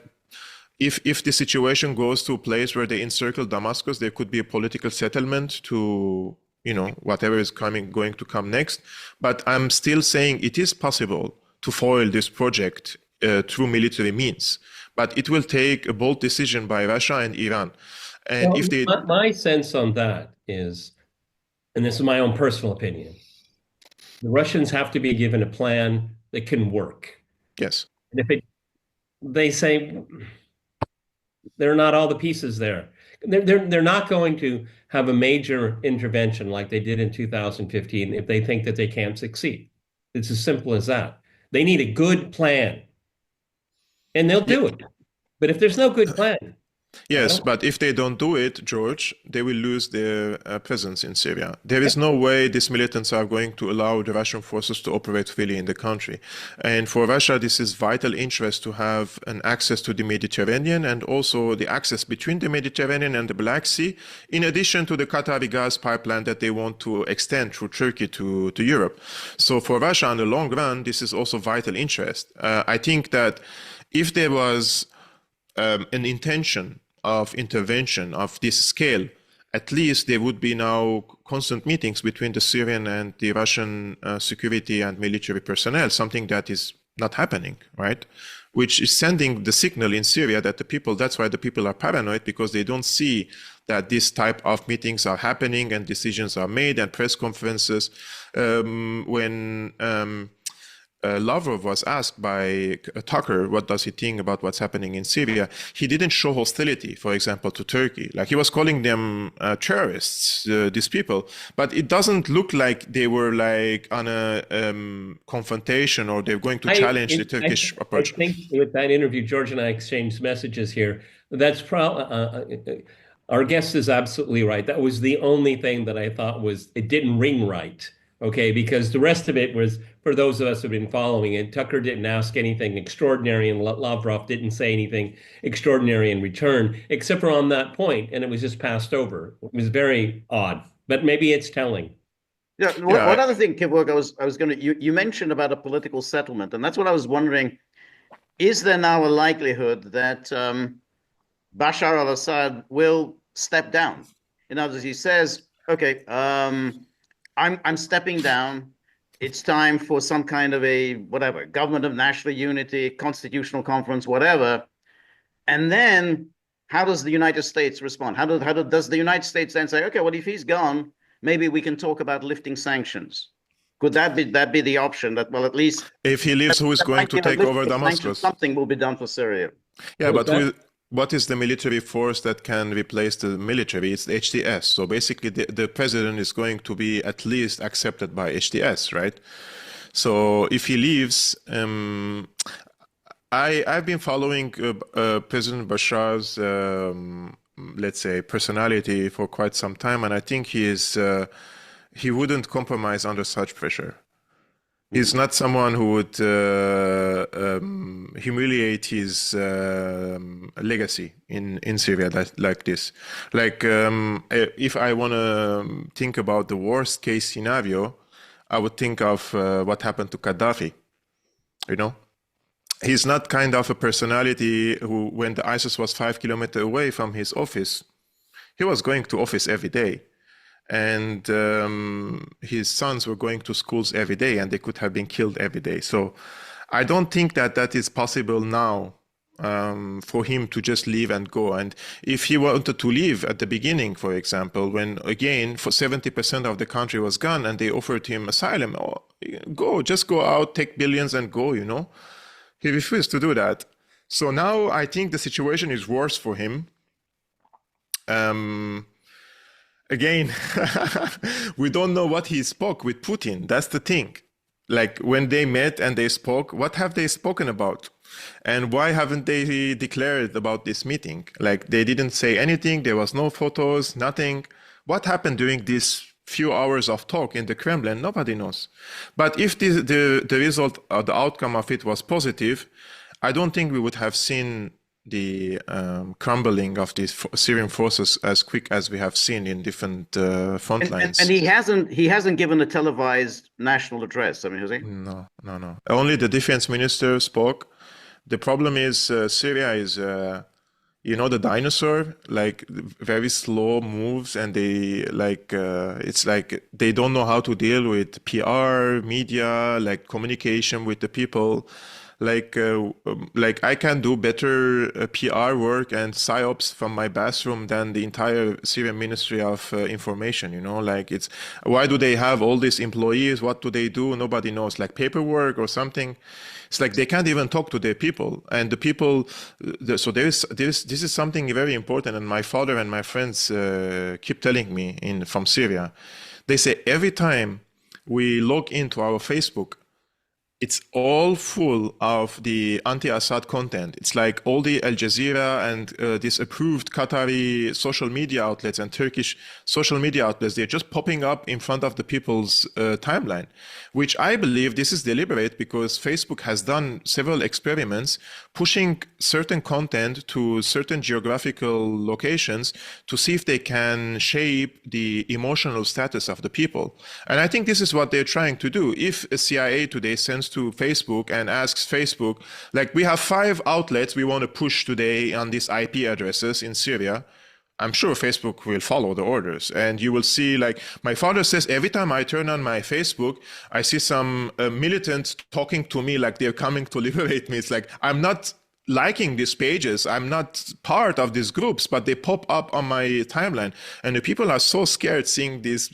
if the situation goes to a place where they encircle Damascus, there could be a political settlement to, you know, whatever is going to come next. But I'm still saying it is possible to foil this project through military means. But it will take a bold decision by Russia and Iran. And well, if they... My sense on that is, and this is my own personal opinion, the Russians have to be given a plan that can work. Yes. And if they say there are not all the pieces there, they're not going to have a major intervention like they did in 2015 if they think that they can't succeed. It's as simple as that. They need a good plan. And they'll do it. But if there's no good plan... Yes, but if they don't do it, George, they will lose their presence in Syria. There is no way these militants are going to allow the Russian forces to operate freely in the country. And for Russia, this is vital interest to have an access to the Mediterranean, and also the access between the Mediterranean and the Black Sea, in addition to the Qatari gas pipeline that they want to extend through Turkey to Europe. So for Russia, in the long run, this is also vital interest. I think that if there was an intention of intervention of this scale, at least there would be now constant meetings between the Syrian and the Russian security and military personnel, something that is not happening, right? Which is sending the signal in Syria that that's why the people are paranoid, because they don't see that this type of meetings are happening and decisions are made and press conferences. When Lavrov was asked by Tucker, what does he think about what's happening in Syria? He didn't show hostility, for example, to Turkey. Like, he was calling them terrorists, these people. But it doesn't look like they were like on a confrontation, or they're going to challenge the Turkish approach. I think with that interview, George and I exchanged messages here. That's our guest is absolutely right. That was the only thing that I thought it didn't ring right. Okay, because the rest of it was, for those of us who've been following it, Tucker didn't ask anything extraordinary, and Lavrov didn't say anything extraordinary in return, except for on that point, and it was just passed over. It was very odd, but maybe it's telling. Yeah. What Yeah, other thing, Kevork, I was going to you mentioned about a political settlement, and that's what I was wondering. Is there now a likelihood that Bashar al-Assad will step down? In other words, he says, "Okay, I'm stepping down. It's time for some kind of a whatever government of national unity, constitutional conference, whatever." And then, how does the United States respond? Does the United States then say, "Okay, well, if he's gone, maybe we can talk about lifting sanctions"? Could that be the option? That well, at least if he leaves, who is going to take over lifting sanctions, Damascus? something will be done for Syria. Yeah, What was but that? what is the military force that can replace the military? It's the HTS. So basically, the president is going to be at least accepted by HTS, right? So if he leaves, I've been following President Bashar's let's say personality for quite some time, and I think he wouldn't compromise under such pressure. He's not someone who would humiliate his legacy in Syria like this. Like, if I want to think about the worst case scenario, I would think of what happened to Gaddafi. You know, he's not kind of a personality who, when the ISIS was 5 kilometers away from his office, he was going to office every day. And his sons were going to schools every day, and they could have been killed every day. So I don't think that is possible now, for him to just leave and go. And if he wanted to leave at the beginning, for example, when again for 70% of the country was gone and they offered him asylum, oh, just go out, take billions and go, he refused to do that. So now I think the situation is worse for him. Again, we don't know what he spoke with Putin. That's the thing. Like, when they met and they spoke, what have they spoken about? And why haven't they declared about this meeting? Like, they didn't say anything. There was no photos, nothing. What happened during these few hours of talk in the Kremlin? Nobody knows. But if the result or the outcome of it was positive, I don't think we would have seen the crumbling of these Syrian forces as quick as we have seen in different front lines. And he hasn't given a televised national address. I mean, has he? No. Only the defense minister spoke. The problem is Syria is, the dinosaur, like very slow moves, and they it's like they don't know how to deal with PR, media, like communication with the people. Like I can do better PR work and psyops from my bathroom than the entire Syrian Ministry of Information. Like, it's why do they have all these employees? What do they do? Nobody knows. Like paperwork or something. It's like they can't even talk to their people, and the people. So this is something very important. And my father and my friends keep telling me from Syria. They say every time we log into our Facebook, it's all full of the anti-Assad content. It's like all the Al Jazeera and these approved Qatari social media outlets and Turkish social media outlets, they're just popping up in front of the people's timeline, which I believe this is deliberate because Facebook has done several experiments pushing certain content to certain geographical locations to see if they can shape the emotional status of the people. And I think this is what they're trying to do. If a CIA today sends to Facebook and asks Facebook, like, we have 5 outlets we want to push today on these IP addresses in Syria, I'm sure Facebook will follow the orders. And you will see, like, my father says, every time I turn on my Facebook, I see some militants talking to me like they're coming to liberate me. It's like, I'm not liking these pages. I'm not part of these groups, but they pop up on my timeline. And the people are so scared seeing these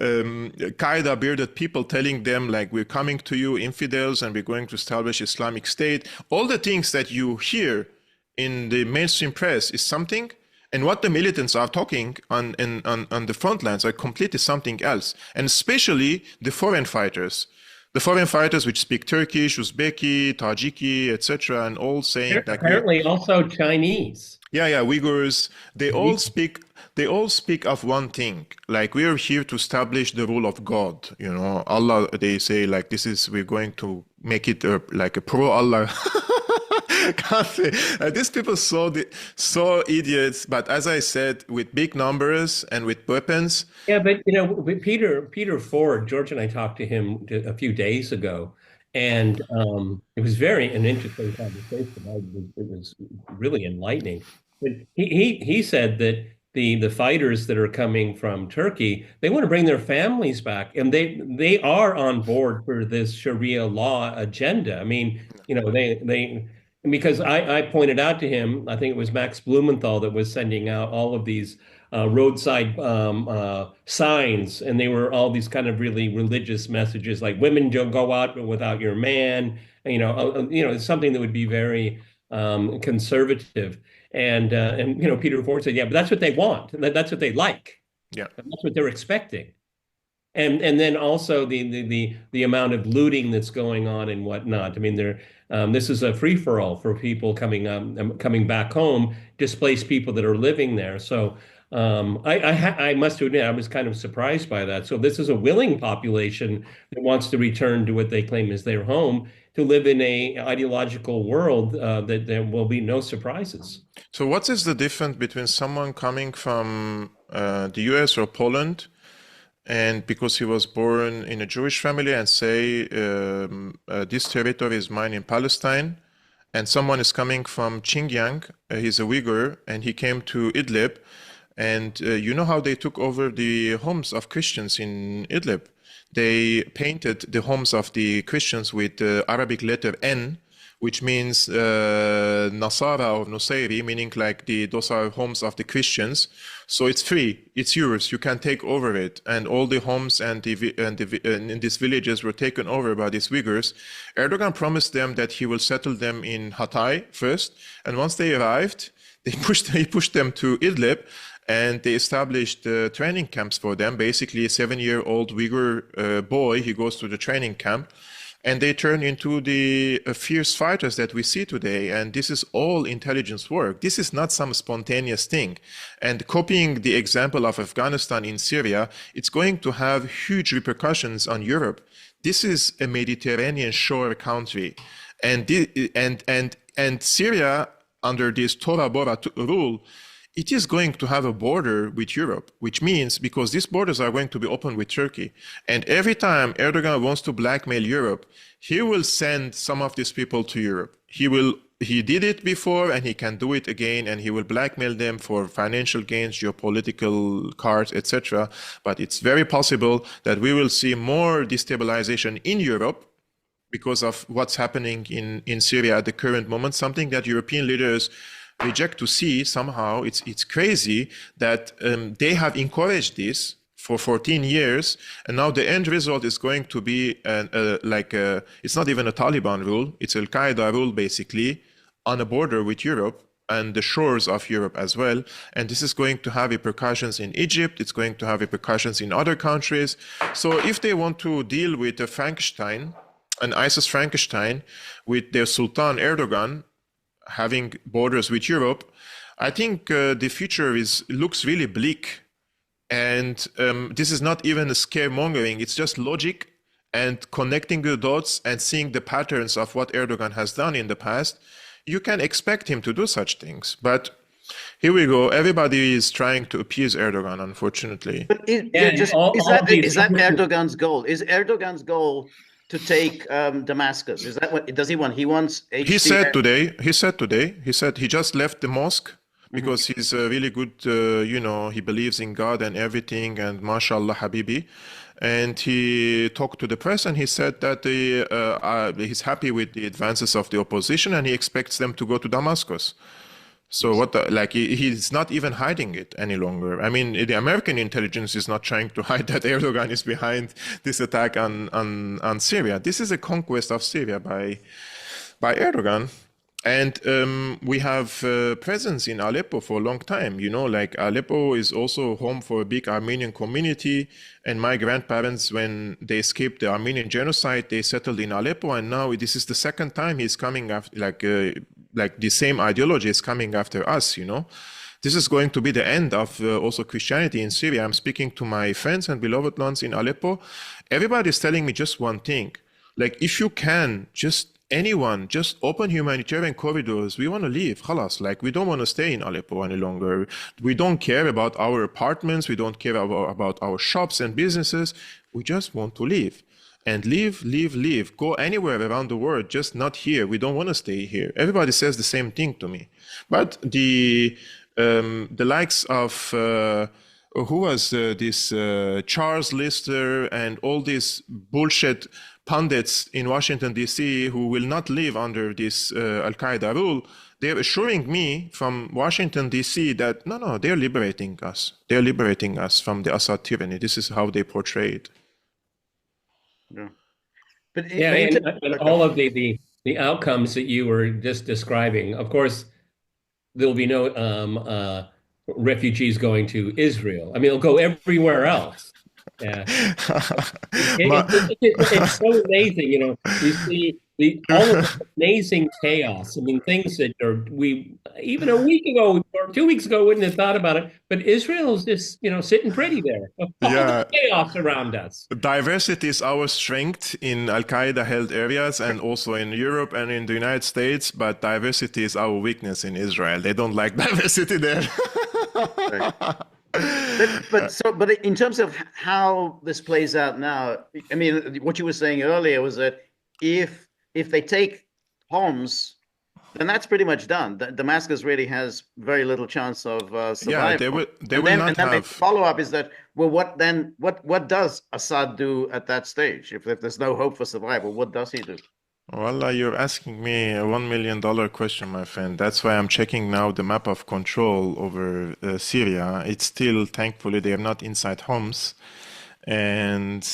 Qaeda bearded people telling them, like, we're coming to you, infidels, and we're going to establish Islamic State. All the things that you hear in the mainstream press is something, and what the militants are talking on the front lines are completely something else. And especially the foreign fighters. The foreign fighters which speak Turkish, Uzbeki, Tajiki, etc., and all saying that apparently also Chinese. Yeah, Uyghurs. They all speak of one thing. Like, we're here to establish the rule of God. Allah. They say, like, we're going to make it like a pro Allah country. These people so idiots, but as I said, with big numbers and with weapons. Yeah, but with Peter Ford, George and I talked to him a few days ago, and it was very an interesting conversation. It was really enlightening. But he said that the fighters that are coming from Turkey, they want to bring their families back, and they are on board for this Sharia law agenda. I mean, they because I pointed out to him, I think it was Max Blumenthal that was sending out all of these roadside signs, and they were all these kind of really religious messages, like "women don't go out without your man." It's something that would be very conservative. And Peter Ford said, "Yeah, but that's what they want. That's what they like. Yeah. That's what they're expecting." And then also the amount of looting that's going on and whatnot. I mean, this is a free for all for people coming back home, displaced people that are living there. So I must admit I was kind of surprised by that. So this is a willing population that wants to return to what they claim is their home, to live in a ideological world that there will be no surprises. So what is the difference between someone coming from the US or Poland, and because he was born in a Jewish family, and say this territory is mine in Palestine, and someone is coming from Xinjiang, he's a Uyghur, and he came to Idlib, and you know how they took over the homes of Christians in Idlib? They painted the homes of the Christians with the Arabic letter N, which means Nasara or Nusayri, meaning like those are homes of the Christians. So it's free, it's yours, you can take over it. And all the homes and in these villages were taken over by these Uyghurs. Erdogan promised them that he will settle them in Hatay first. And once they arrived, he pushed them to Idlib, and they established training camps for them. Basically, a 7-year-old Uyghur boy, he goes to the training camp, and they turn into the fierce fighters that we see today. And this is all intelligence work. This is not some spontaneous thing. And copying the example of Afghanistan in Syria, it's going to have huge repercussions on Europe. This is a Mediterranean shore country. And Syria, under this Tora Bora rule, it is going to have a border with Europe, which means because these borders are going to be open with Turkey. And every time Erdogan wants to blackmail Europe, he will send some of these people to Europe. He did it before, and he can do it again, and he will blackmail them for financial gains, geopolitical cards, etc. But it's very possible that we will see more destabilization in Europe because of what's happening in Syria at the current moment, something that European leaders reject to see somehow. It's crazy that they have encouraged this for 14 years, and now the end result is going to be it's not even a Taliban rule, it's Al-Qaeda rule basically on a border with Europe and the shores of Europe as well. And this is going to have repercussions in Egypt, it's going to have repercussions in other countries. So if they want to deal with a Frankenstein, an ISIS Frankenstein, with their Sultan Erdogan having borders with Europe, I think the future looks really bleak. And this is not even a scaremongering, it's just logic and connecting the dots and seeing the patterns of what Erdogan has done in the past. You can expect him to do such things. But here we go, everybody is trying to appease Erdogan, unfortunately. But is that Erdogan's goal? Is Erdogan's goal to take Damascus? Is that what does he want? He wants HDR. He said he just left the mosque because he's really good, he believes in God and everything, and mashallah habibi. And he talked to the press, and he said that he's happy with the advances of the opposition, and he expects them to go to Damascus. So he's not even hiding it any longer. I mean, the American intelligence is not trying to hide that Erdogan is behind this attack on Syria. This is a conquest of Syria by Erdogan. And we have presence in Aleppo for a long time. Aleppo is also home for a big Armenian community. And my grandparents, when they escaped the Armenian genocide, they settled in Aleppo. And now this is the second time he's coming after, like the same ideology is coming after us, This is going to be the end of also Christianity in Syria. I'm speaking to my friends and beloved ones in Aleppo. Everybody is telling me just one thing. Like, if you can just anyone, just open humanitarian corridors. We want to leave. Khalas, like we don't want to stay in Aleppo any longer. We don't care about our apartments. We don't care about our shops and businesses. We just want to leave. And leave. Go anywhere around the world, just not here. We don't want to stay here. Everybody says the same thing to me. But the likes of who was this Charles Lister and all these bullshit pundits in Washington, D.C. who will not live under this Al-Qaeda rule, they're assuring me from Washington, D.C. that no, they're liberating us. They're liberating us from the Assad tyranny. This is how they portray it. Yeah. But and all of the outcomes that you were just describing, of course, there'll be no refugees going to Israel. I mean, it'll go everywhere else. Yeah. It's so amazing, you see all of the amazing chaos. I mean, things that we even a week ago or 2 weeks ago wouldn't have thought about it. But Israel's just, sitting pretty there. All the chaos around us. Diversity is our strength in Al-Qaeda held areas and also in Europe and in the United States. But diversity is our weakness in Israel. They don't like diversity there. But in terms of how this plays out now, I mean, what you were saying earlier was that if they take Homs, then that's pretty much done. Damascus really has very little chance of survival. They will not have. The follow-up is that, well, what does Assad do at that stage? If there's no hope for survival, what does he do? Well, you're asking me a $1 million question, my friend. That's why I'm checking now the map of control over Syria. It's still, thankfully, they are not inside Homs. And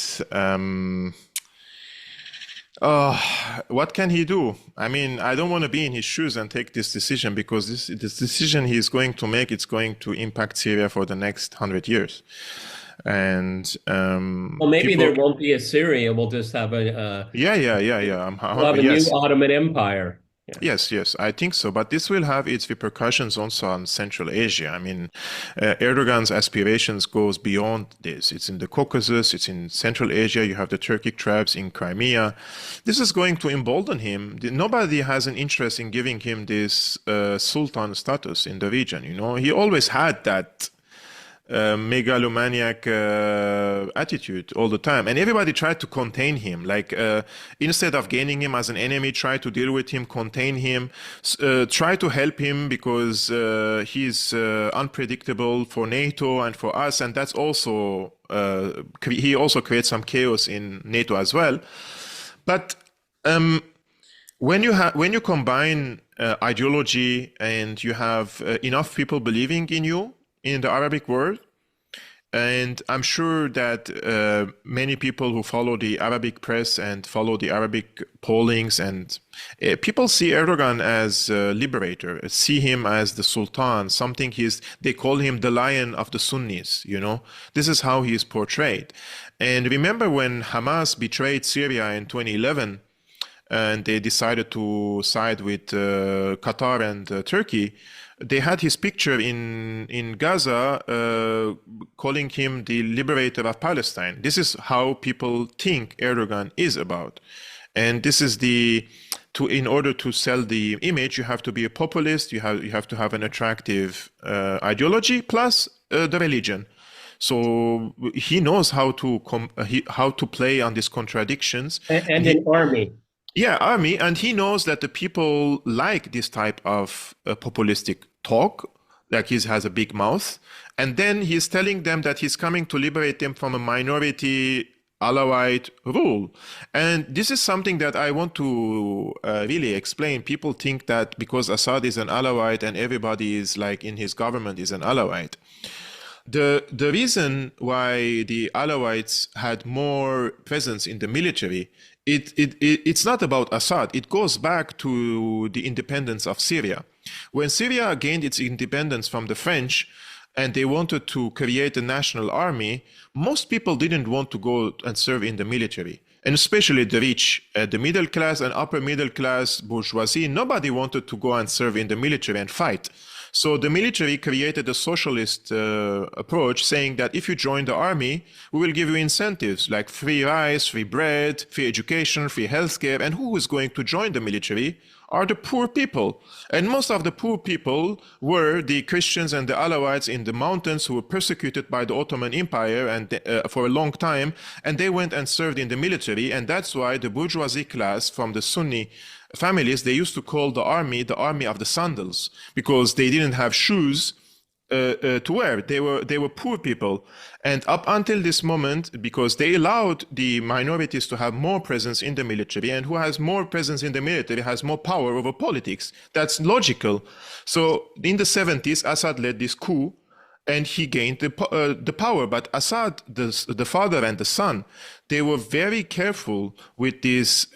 what can he do? I mean, I don't want to be in his shoes and take this decision because this decision he's going to make, it's going to impact Syria for the next 100 years. And well, maybe there won't be a Syria. We'll just have a yeah. We'll have a new Ottoman Empire. Yeah. Yes, I think so. But this will have its repercussions also on Central Asia. I mean, Erdogan's aspirations goes beyond this. It's in the Caucasus. It's in Central Asia. You have the Turkic tribes in Crimea. This is going to embolden him. Nobody has an interest in giving him this sultan status in the region. He always had that megalomaniac attitude all the time, and everybody tried to contain him, like instead of gaining him as an enemy, try to deal with him, contain him, try to help him because he's unpredictable for NATO and for us, and that's also he also creates some chaos in NATO as well. But when you combine ideology and you have enough people believing in you in the Arabic world, and I'm sure that many people who follow the Arabic press and follow the Arabic pollings, and people see Erdogan as a liberator, see him as the Sultan, something they call him the lion of the Sunnis, This is how he is portrayed. And remember when Hamas betrayed Syria in 2011, and they decided to side with Qatar and Turkey, they had his picture in Gaza, calling him the liberator of Palestine. This is how people think Erdogan is about. And this is in order to sell the image, you have to be a populist, you have to have an attractive ideology, plus the religion. So he knows how to play on these contradictions. And an army. Yeah, army, and he knows that the people like this type of populistic talk, like he has a big mouth, and then he's telling them that he's coming to liberate them from a minority Alawite rule. And this is something that I want to really explain. People think that because Assad is an Alawite and everybody is like in his government is an Alawite. The reason why the Alawites had more presence in the military, it's not about Assad. It goes back to the independence of Syria. When Syria gained its independence from the French and they wanted to create a national army, most people didn't want to go and serve in the military. And especially the rich, the middle class and upper middle class bourgeoisie, nobody wanted to go and serve in the military and fight. So the military created a socialist approach, saying that if you join the army, we will give you incentives like free rice, free bread, free education, free healthcare. And who is going to join the military are the poor people. And most of the poor people were the Christians and the Alawites in the mountains who were persecuted by the Ottoman Empire and for a long time. And they went and served in the military. And that's why the bourgeoisie class from the Sunni families, they used to call the army of the sandals, because they didn't have shoes to wear. They were poor people. And up until this moment, because they allowed the minorities to have more presence in the military, and who has more presence in the military has more power over politics. That's logical. So in the 70s, Assad led this coup, and he gained the power. But Assad, the father and the son, they were very careful with this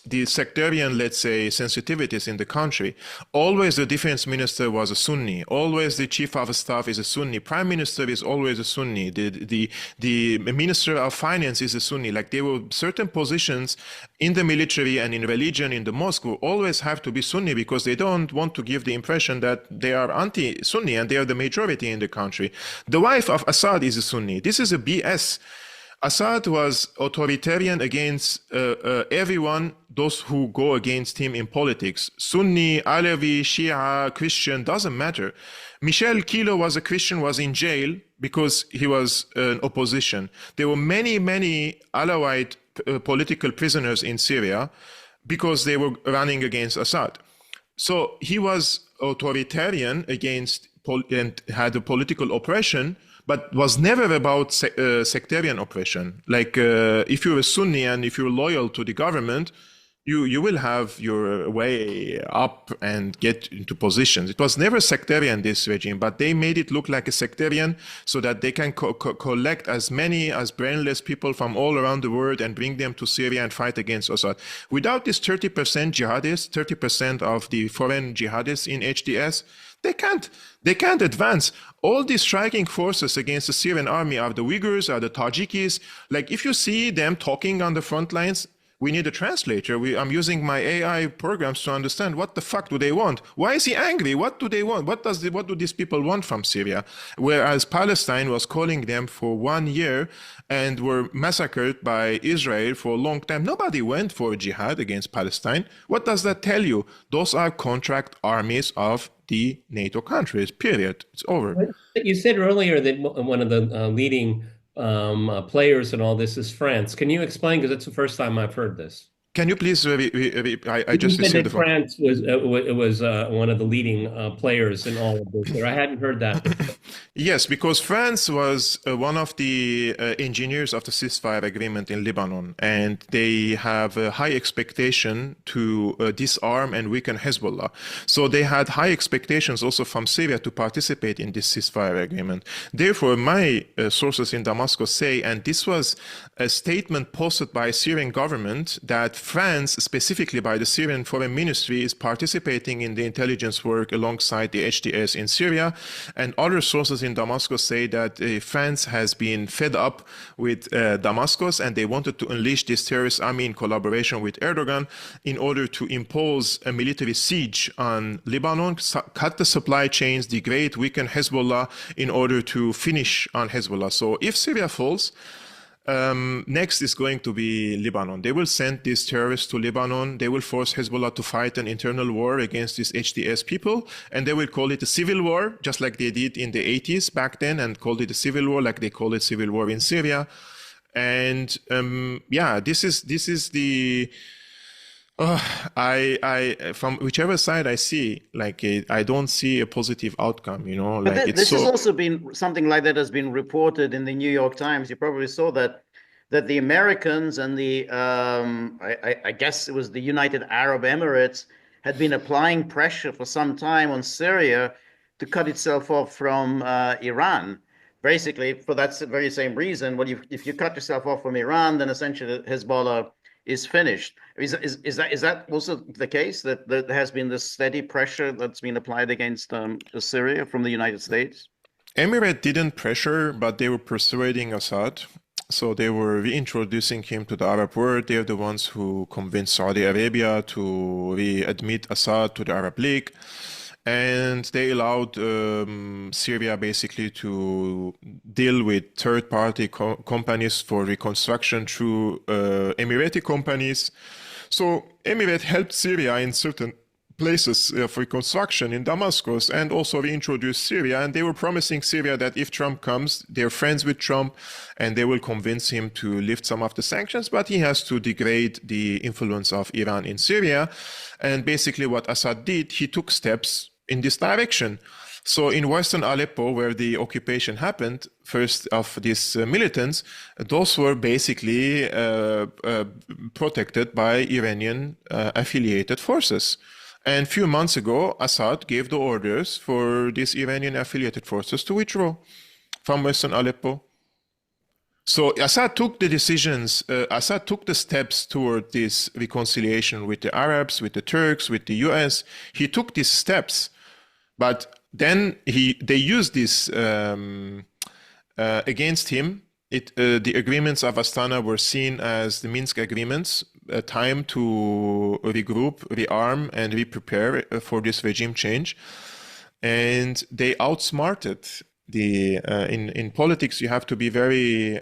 the sectarian, let's say, sensitivities in the country. Always the defense minister was a Sunni. Always the chief of staff is a Sunni. Prime minister is always a Sunni. The minister of finance is a Sunni. Like, there were certain positions in the military and in religion, in the mosque, who always have to be Sunni, because they don't want to give the impression that they are anti-Sunni and they are the majority in the country. The wife of Assad is a Sunni. This is a BS. Assad was authoritarian against everyone, those who go against him in politics. Sunni, Alawi, Shia, Christian, doesn't matter. Michel Kilo was a Christian, was in jail because he was an opposition. There were many Alawite political prisoners in Syria because they were running against Assad. So he was authoritarian against and had a political oppression, but was never about sectarian oppression. Like, if you're a Sunni and if you're loyal to the government, you will have your way up and get into positions. It was never sectarian, this regime, but they made it look like a sectarian so that they can collect as many as brainless people from all around the world and bring them to Syria and fight against Assad. Without this 30% jihadists, 30% of the foreign jihadists in HDS, they can't advance. All these striking forces against the Syrian army are the Uyghurs, are the Tajikis. Like, if you see them talking on the front lines, we need a translator. I'm using my AI programs to understand what the fuck do they want. Why is he angry? What do they want? What do these people want from Syria? Whereas Palestine was calling them for 1 year and were massacred by Israel for a long time. Nobody went for jihad against Palestine. What does that tell you? Those are contract armies of the NATO countries, period. It's over. You said earlier that one of the leading players in all this is France. Can you explain? Because it's the first time I've heard this. Can you please? I just received the phone. France was one of the leading players in all of this. I hadn't heard that before. Yes, because France was one of the engineers of the ceasefire agreement in Lebanon, and they have a high expectation to disarm and weaken Hezbollah. So they had high expectations also from Syria to participate in this ceasefire agreement. Therefore, my sources in Damascus say, and this was a statement posted by Syrian government, that France, specifically by the Syrian Foreign Ministry, is participating in the intelligence work alongside the HTS in Syria. And other sources in Damascus say that France has been fed up with Damascus, and they wanted to unleash this terrorist army in collaboration with Erdogan in order to impose a military siege on Lebanon, cut the supply chains, degrade, weaken Hezbollah in order to finish on Hezbollah. So if Syria falls, next is going to be Lebanon. They will send these terrorists to Lebanon. They will force Hezbollah to fight an internal war against these HDS people, and they will call it a civil war, just like they did in the 80s back then, and called it a civil war, like they call it civil war in Syria. And yeah, this is the from whichever side I see, like, I don't see a positive outcome, you know. Like, but this has also been something like that has been reported in the New York Times. You probably saw that the Americans and the I guess it was the United Arab Emirates had been applying pressure for some time on Syria to cut itself off from Iran. Basically, for that very same reason. Well, if you cut yourself off from Iran, then essentially Hezbollah is finished. Is that also the case, that there has been this steady pressure that's been applied against Syria from the United States? Emirates didn't pressure, but they were persuading Assad. So they were reintroducing him to the Arab world. They're the ones who convinced Saudi Arabia to readmit Assad to the Arab League. and they allowed Syria basically to deal with third-party companies for reconstruction through Emirati companies. So Emirate helped Syria in certain places of reconstruction in Damascus, and also reintroduced Syria. And they were promising Syria that if Trump comes, they're friends with Trump and they will convince him to lift some of the sanctions, but he has to degrade the influence of Iran in Syria. And basically what Assad did, he took steps in this direction. So in Western Aleppo, where the occupation happened, first of these militants, those were basically protected by Iranian affiliated forces. And a few months ago, Assad gave the orders for these Iranian affiliated forces to withdraw from Western Aleppo. So Assad took the decisions, Assad took the steps toward this reconciliation with the Arabs, with the Turks, with the US. He took these steps, but then they used this against him. The agreements of Astana were seen as the Minsk agreements, a time to regroup, rearm, and re-prepare for this regime change. And they outsmarted in politics. You have to be very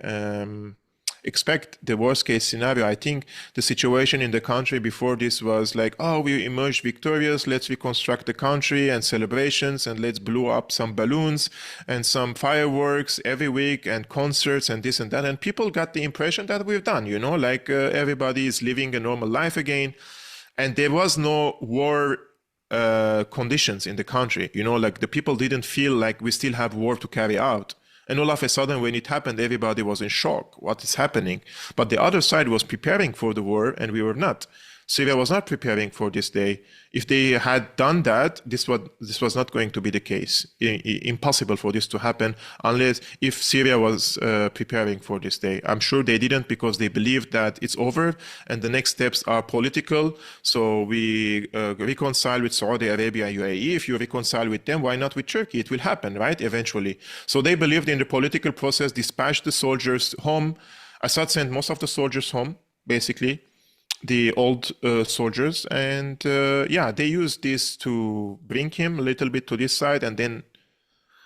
expect the worst case scenario. I think the situation in the country before this was like, oh, we emerged victorious, let's reconstruct the country and celebrations, and let's blow up some balloons and some fireworks every week and concerts and this and that. And people got the impression that we've done, like everybody is living a normal life again. And there was no war conditions in the country, like the people didn't feel like we still have war to carry out. And all of a sudden, when it happened, everybody was in shock. What is happening? But the other side was preparing for the war, and we were not. Syria was not preparing for this day. If they had done that, this was not going to be the case. Impossible for this to happen unless if Syria was preparing for this day. I'm sure they didn't, because they believed that it's over and the next steps are political. So we reconcile with Saudi Arabia and UAE. If you reconcile with them, why not with Turkey? It will happen, right? Eventually. So they believed in the political process, dispatched the soldiers home. Assad sent most of the soldiers home, basically. The old soldiers, and they used this to bring him a little bit to this side, and then.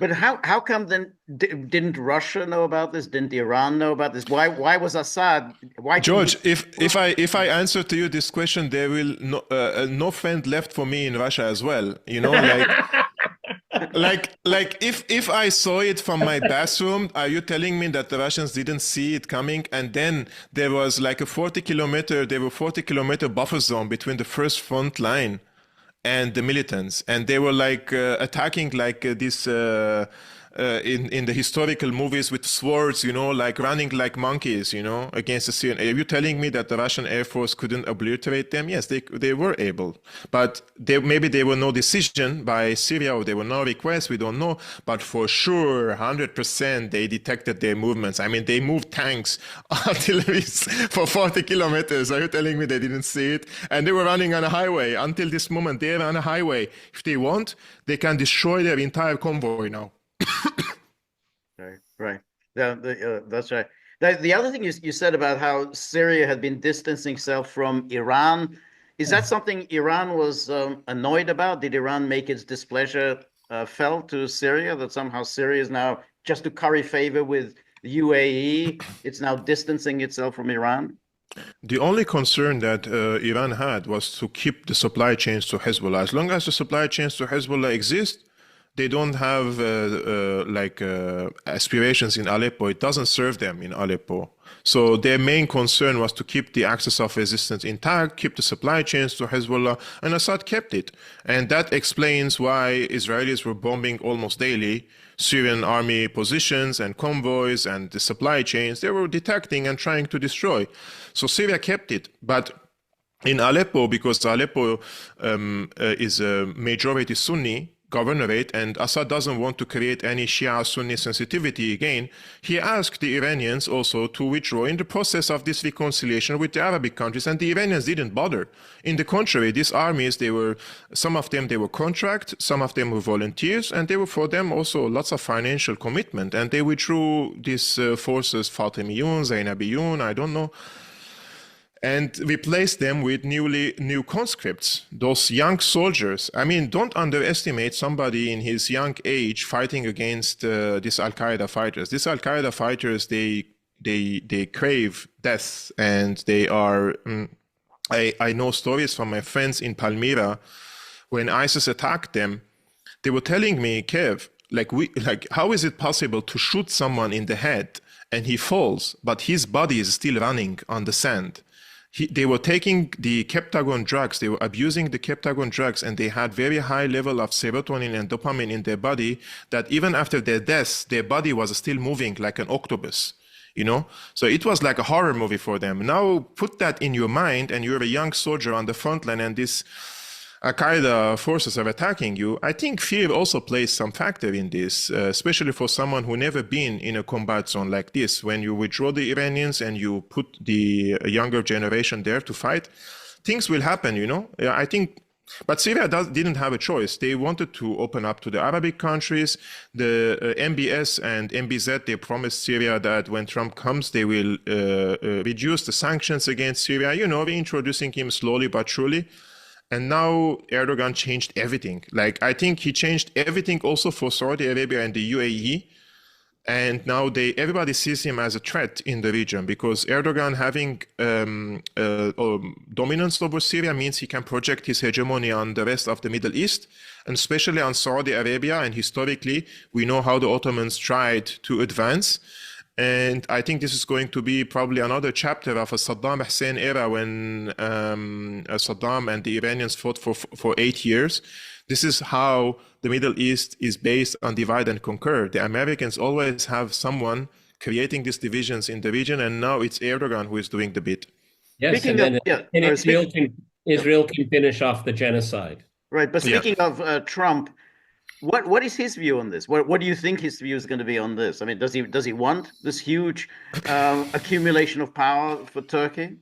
But how come then didn't Russia know about this? Didn't Iran know about this? Why was Assad? Why George, if I answer to you this question, there will no friend left for me in Russia as well. Like if I saw it from my bathroom, are you telling me that the Russians didn't see it coming? And then there was like a 40-kilometer buffer zone between the first front line and the militants, and they were like attacking like this in the historical movies with swords, like running like monkeys, against the Syrian. Are you telling me that the Russian Air Force couldn't obliterate them? Yes, they were able, but maybe there were no decision by Syria, or there were no requests. We don't know, but for sure, 100% they detected their movements. I mean, they moved tanks, artillery for 40 kilometers. Are you telling me they didn't see it? And they were running on a highway. Until this moment, they're on a highway. If they want, they can destroy their entire convoy now. Right. That's right. The other thing you said about how Syria had been distancing itself from Iran, is that something Iran was annoyed about? Did Iran make its displeasure felt to Syria, that somehow Syria is now, just to curry favor with the UAE, it's now distancing itself from Iran? The only concern that Iran had was to keep the supply chains to Hezbollah. As long as the supply chains to Hezbollah exist, they don't have aspirations in Aleppo. It doesn't serve them in Aleppo. So their main concern was to keep the axis of resistance intact, keep the supply chains to Hezbollah, and Assad kept it. And that explains why Israelis were bombing almost daily Syrian army positions and convoys and the supply chains. They were detecting and trying to destroy. So Syria kept it. But in Aleppo, because Aleppo is a majority Sunni governorate, and Assad doesn't want to create any Shia-Sunni sensitivity again, he asked the Iranians also to withdraw in the process of this reconciliation with the Arabic countries, and the Iranians didn't bother. In the contrary, these armies, some of them were contract, some of them were volunteers, and they were for them also lots of financial commitment, and they withdrew these forces, Fatimiyun, Zainabiyun, I don't know. and replace them with new conscripts, those young soldiers. I mean, don't underestimate somebody in his young age fighting against these Al-Qaeda fighters. These Al-Qaeda fighters, they crave death, and they are. I know stories from my friends in Palmyra when ISIS attacked them. They were telling me, Kev, how is it possible to shoot someone in the head and he falls, but his body is still running on the sand? They were taking the Captagon drugs, they were abusing the Captagon drugs, and they had very high level of serotonin and dopamine in their body, that even after their deaths, their body was still moving like an octopus, So it was like a horror movie for them. Now put that in your mind, and you're a young soldier on the front line, and this Al-Qaeda forces are attacking you. I think fear also plays some factor in this, especially for someone who never been in a combat zone like this. When you withdraw the Iranians and you put the younger generation there to fight, things will happen, I think. But Syria didn't have a choice. They wanted to open up to the Arabic countries. The MBS and MBZ, they promised Syria that when Trump comes, they will reduce the sanctions against Syria, reintroducing him slowly but surely. And now Erdogan changed everything. I think he changed everything also for Saudi Arabia and the UAE. And now everybody sees him as a threat in the region, because Erdogan having dominance over Syria means he can project his hegemony on the rest of the Middle East, and especially on Saudi Arabia. And historically, we know how the Ottomans tried to advance. And I think this is going to be probably another chapter of a Saddam Hussein era, when Saddam and the Iranians fought for 8 years. This is how the Middle East is based on divide and conquer. The Americans always have someone creating these divisions in the region, and now it's Erdogan who is doing the bit. Yes, Israel can finish off the genocide. Right, but speaking of Trump, what is his view on this? What do you think his view is going to be on this? I mean, does he want this huge accumulation of power for Turkey?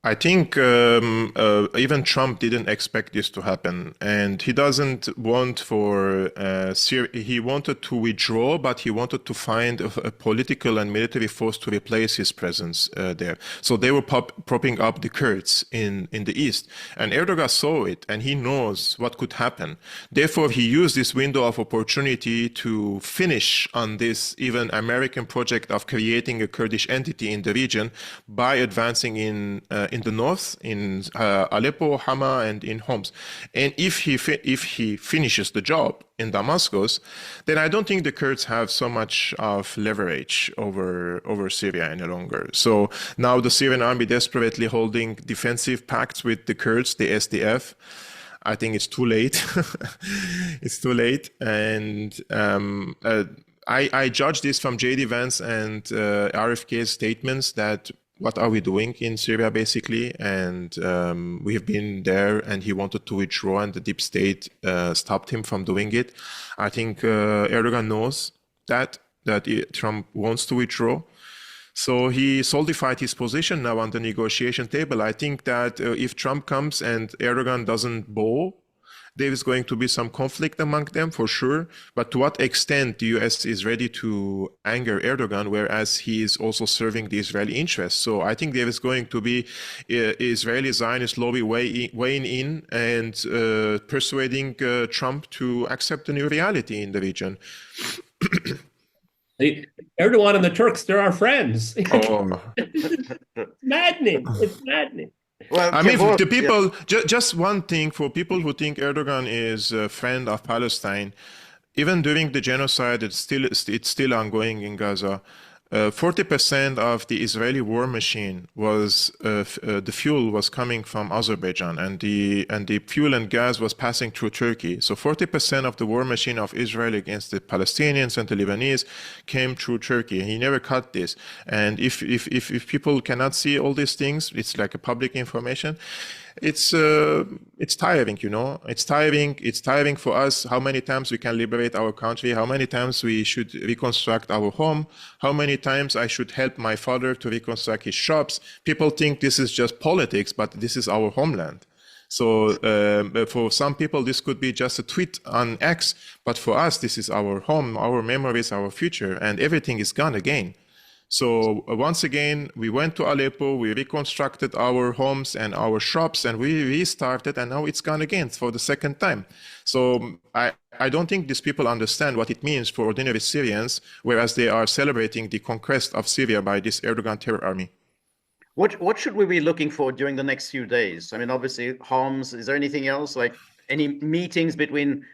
I think even Trump didn't expect this to happen, and he doesn't want for Syria. He wanted to withdraw, but he wanted to find a political and military force to replace his presence there. So they were propping up the Kurds in the east, and Erdogan saw it, and he knows what could happen. Therefore, he used this window of opportunity to finish on this even American project of creating a Kurdish entity in the region by advancing in the north, in Aleppo, Hama, and in Homs. And if he finishes the job in Damascus, then I don't think the Kurds have so much of leverage over Syria any longer. So now the Syrian army desperately holding defensive pacts with the Kurds, the SDF. I think it's too late. It's too late. And I judge this from J.D. Vance and RFK's statements that what are we doing in Syria, basically? And we have been there, and he wanted to withdraw, and the deep state stopped him from doing it. I think Erdogan knows that Trump wants to withdraw. So he solidified his position now on the negotiation table. I think that if Trump comes and Erdogan doesn't bow, there is going to be some conflict among them for sure. But to what extent the US is ready to anger Erdogan, whereas he is also serving the Israeli interests? So I think there is going to be Israeli Zionist lobby weighing in and persuading Trump to accept the new reality in the region. Erdogan and the Turks, they're our friends. Oh. It's maddening. It's maddening. Well, I mean, the people, just one thing for people who think Erdogan is a friend of Palestine, even during the genocide, it's still ongoing in Gaza. 40% of the Israeli war machine was the fuel was coming from Azerbaijan, and the fuel and gas was passing through Turkey. So 40% of the war machine of Israel against the Palestinians and the Lebanese came through Turkey. He never cut this. And if people cannot see all these things, it's like a public information. It's tiring, you know. It's tiring for us. How many times we can liberate our country? How many times we should reconstruct our home? How many times I should help my father to reconstruct his shops? People think this is just politics, but this is our homeland. So for some people, this could be just a tweet on X, but for us, this is our home, our memories, our future, and everything is gone again. So once again, we went to Aleppo, we reconstructed our homes and our shops, and we restarted, and now it's gone again for the second time. So I don't think these people understand what it means for ordinary Syrians, whereas they are celebrating the conquest of Syria by this Erdogan terror army. What should we be looking for during the next few days? I mean, obviously, Homs. Is there anything else, like any meetings between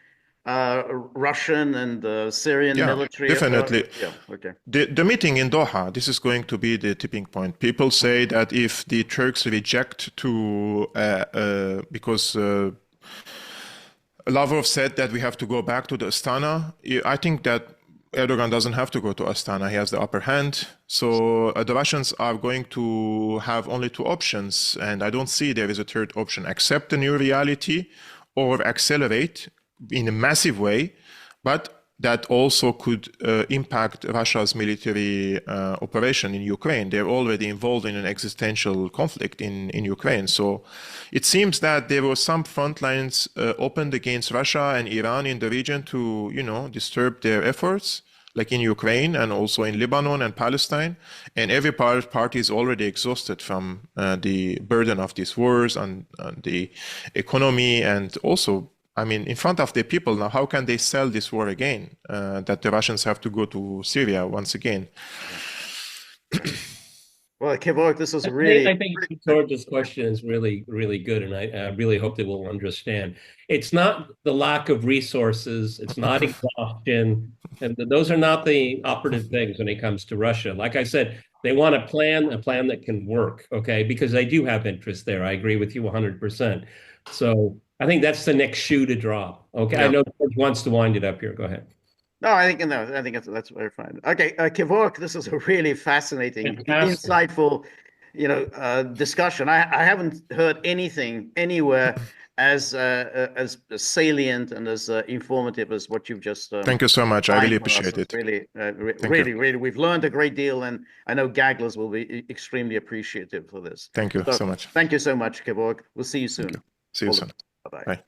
Russian and Syrian Yeah, military? definitely. Yeah, okay. The meeting in Doha, this is going to be the tipping point. People say that if the Turks reject because Lavrov said that we have to go back to the Astana. I think that Erdogan doesn't have to go to Astana. He has the upper hand. So the Russians are going to have only two options. And I don't see there is a third option. Accept the new reality or accelerate in a massive way. But that also could impact Russia's military operation in Ukraine. They're already involved in an existential conflict in Ukraine. So it seems that there were some front lines opened against Russia and Iran in the region to, disturb their efforts, like in Ukraine and also in Lebanon and Palestine. And every party is already exhausted from the burden of these wars and the economy, and also in front of the people now, how can they sell this war again? That the Russians have to go to Syria once again. Well, Kevork, this was really... I think George's question is really, really good, and I really hope they will understand. It's not the lack of resources, it's not exhaustion, and those are not the operative things when it comes to Russia. Like I said, they want a plan that can work, okay? Because they do have interest there. I agree with you 100%. So I think that's the next shoe to drop. Okay, yeah. I know George wants to wind it up here. Go ahead. No, I think that's very fine. Okay, Kevork, this is a really fascinating, insightful, discussion. I haven't heard anything anywhere as salient and as informative as what you've just. Thank you so much. I really appreciate it. Really, really, we've learned a great deal, and I know Gagglers will be extremely appreciative for this. Thank you so much. Thank you so much, Kevork. We'll see you soon. See you soon. Bye-bye. Bye.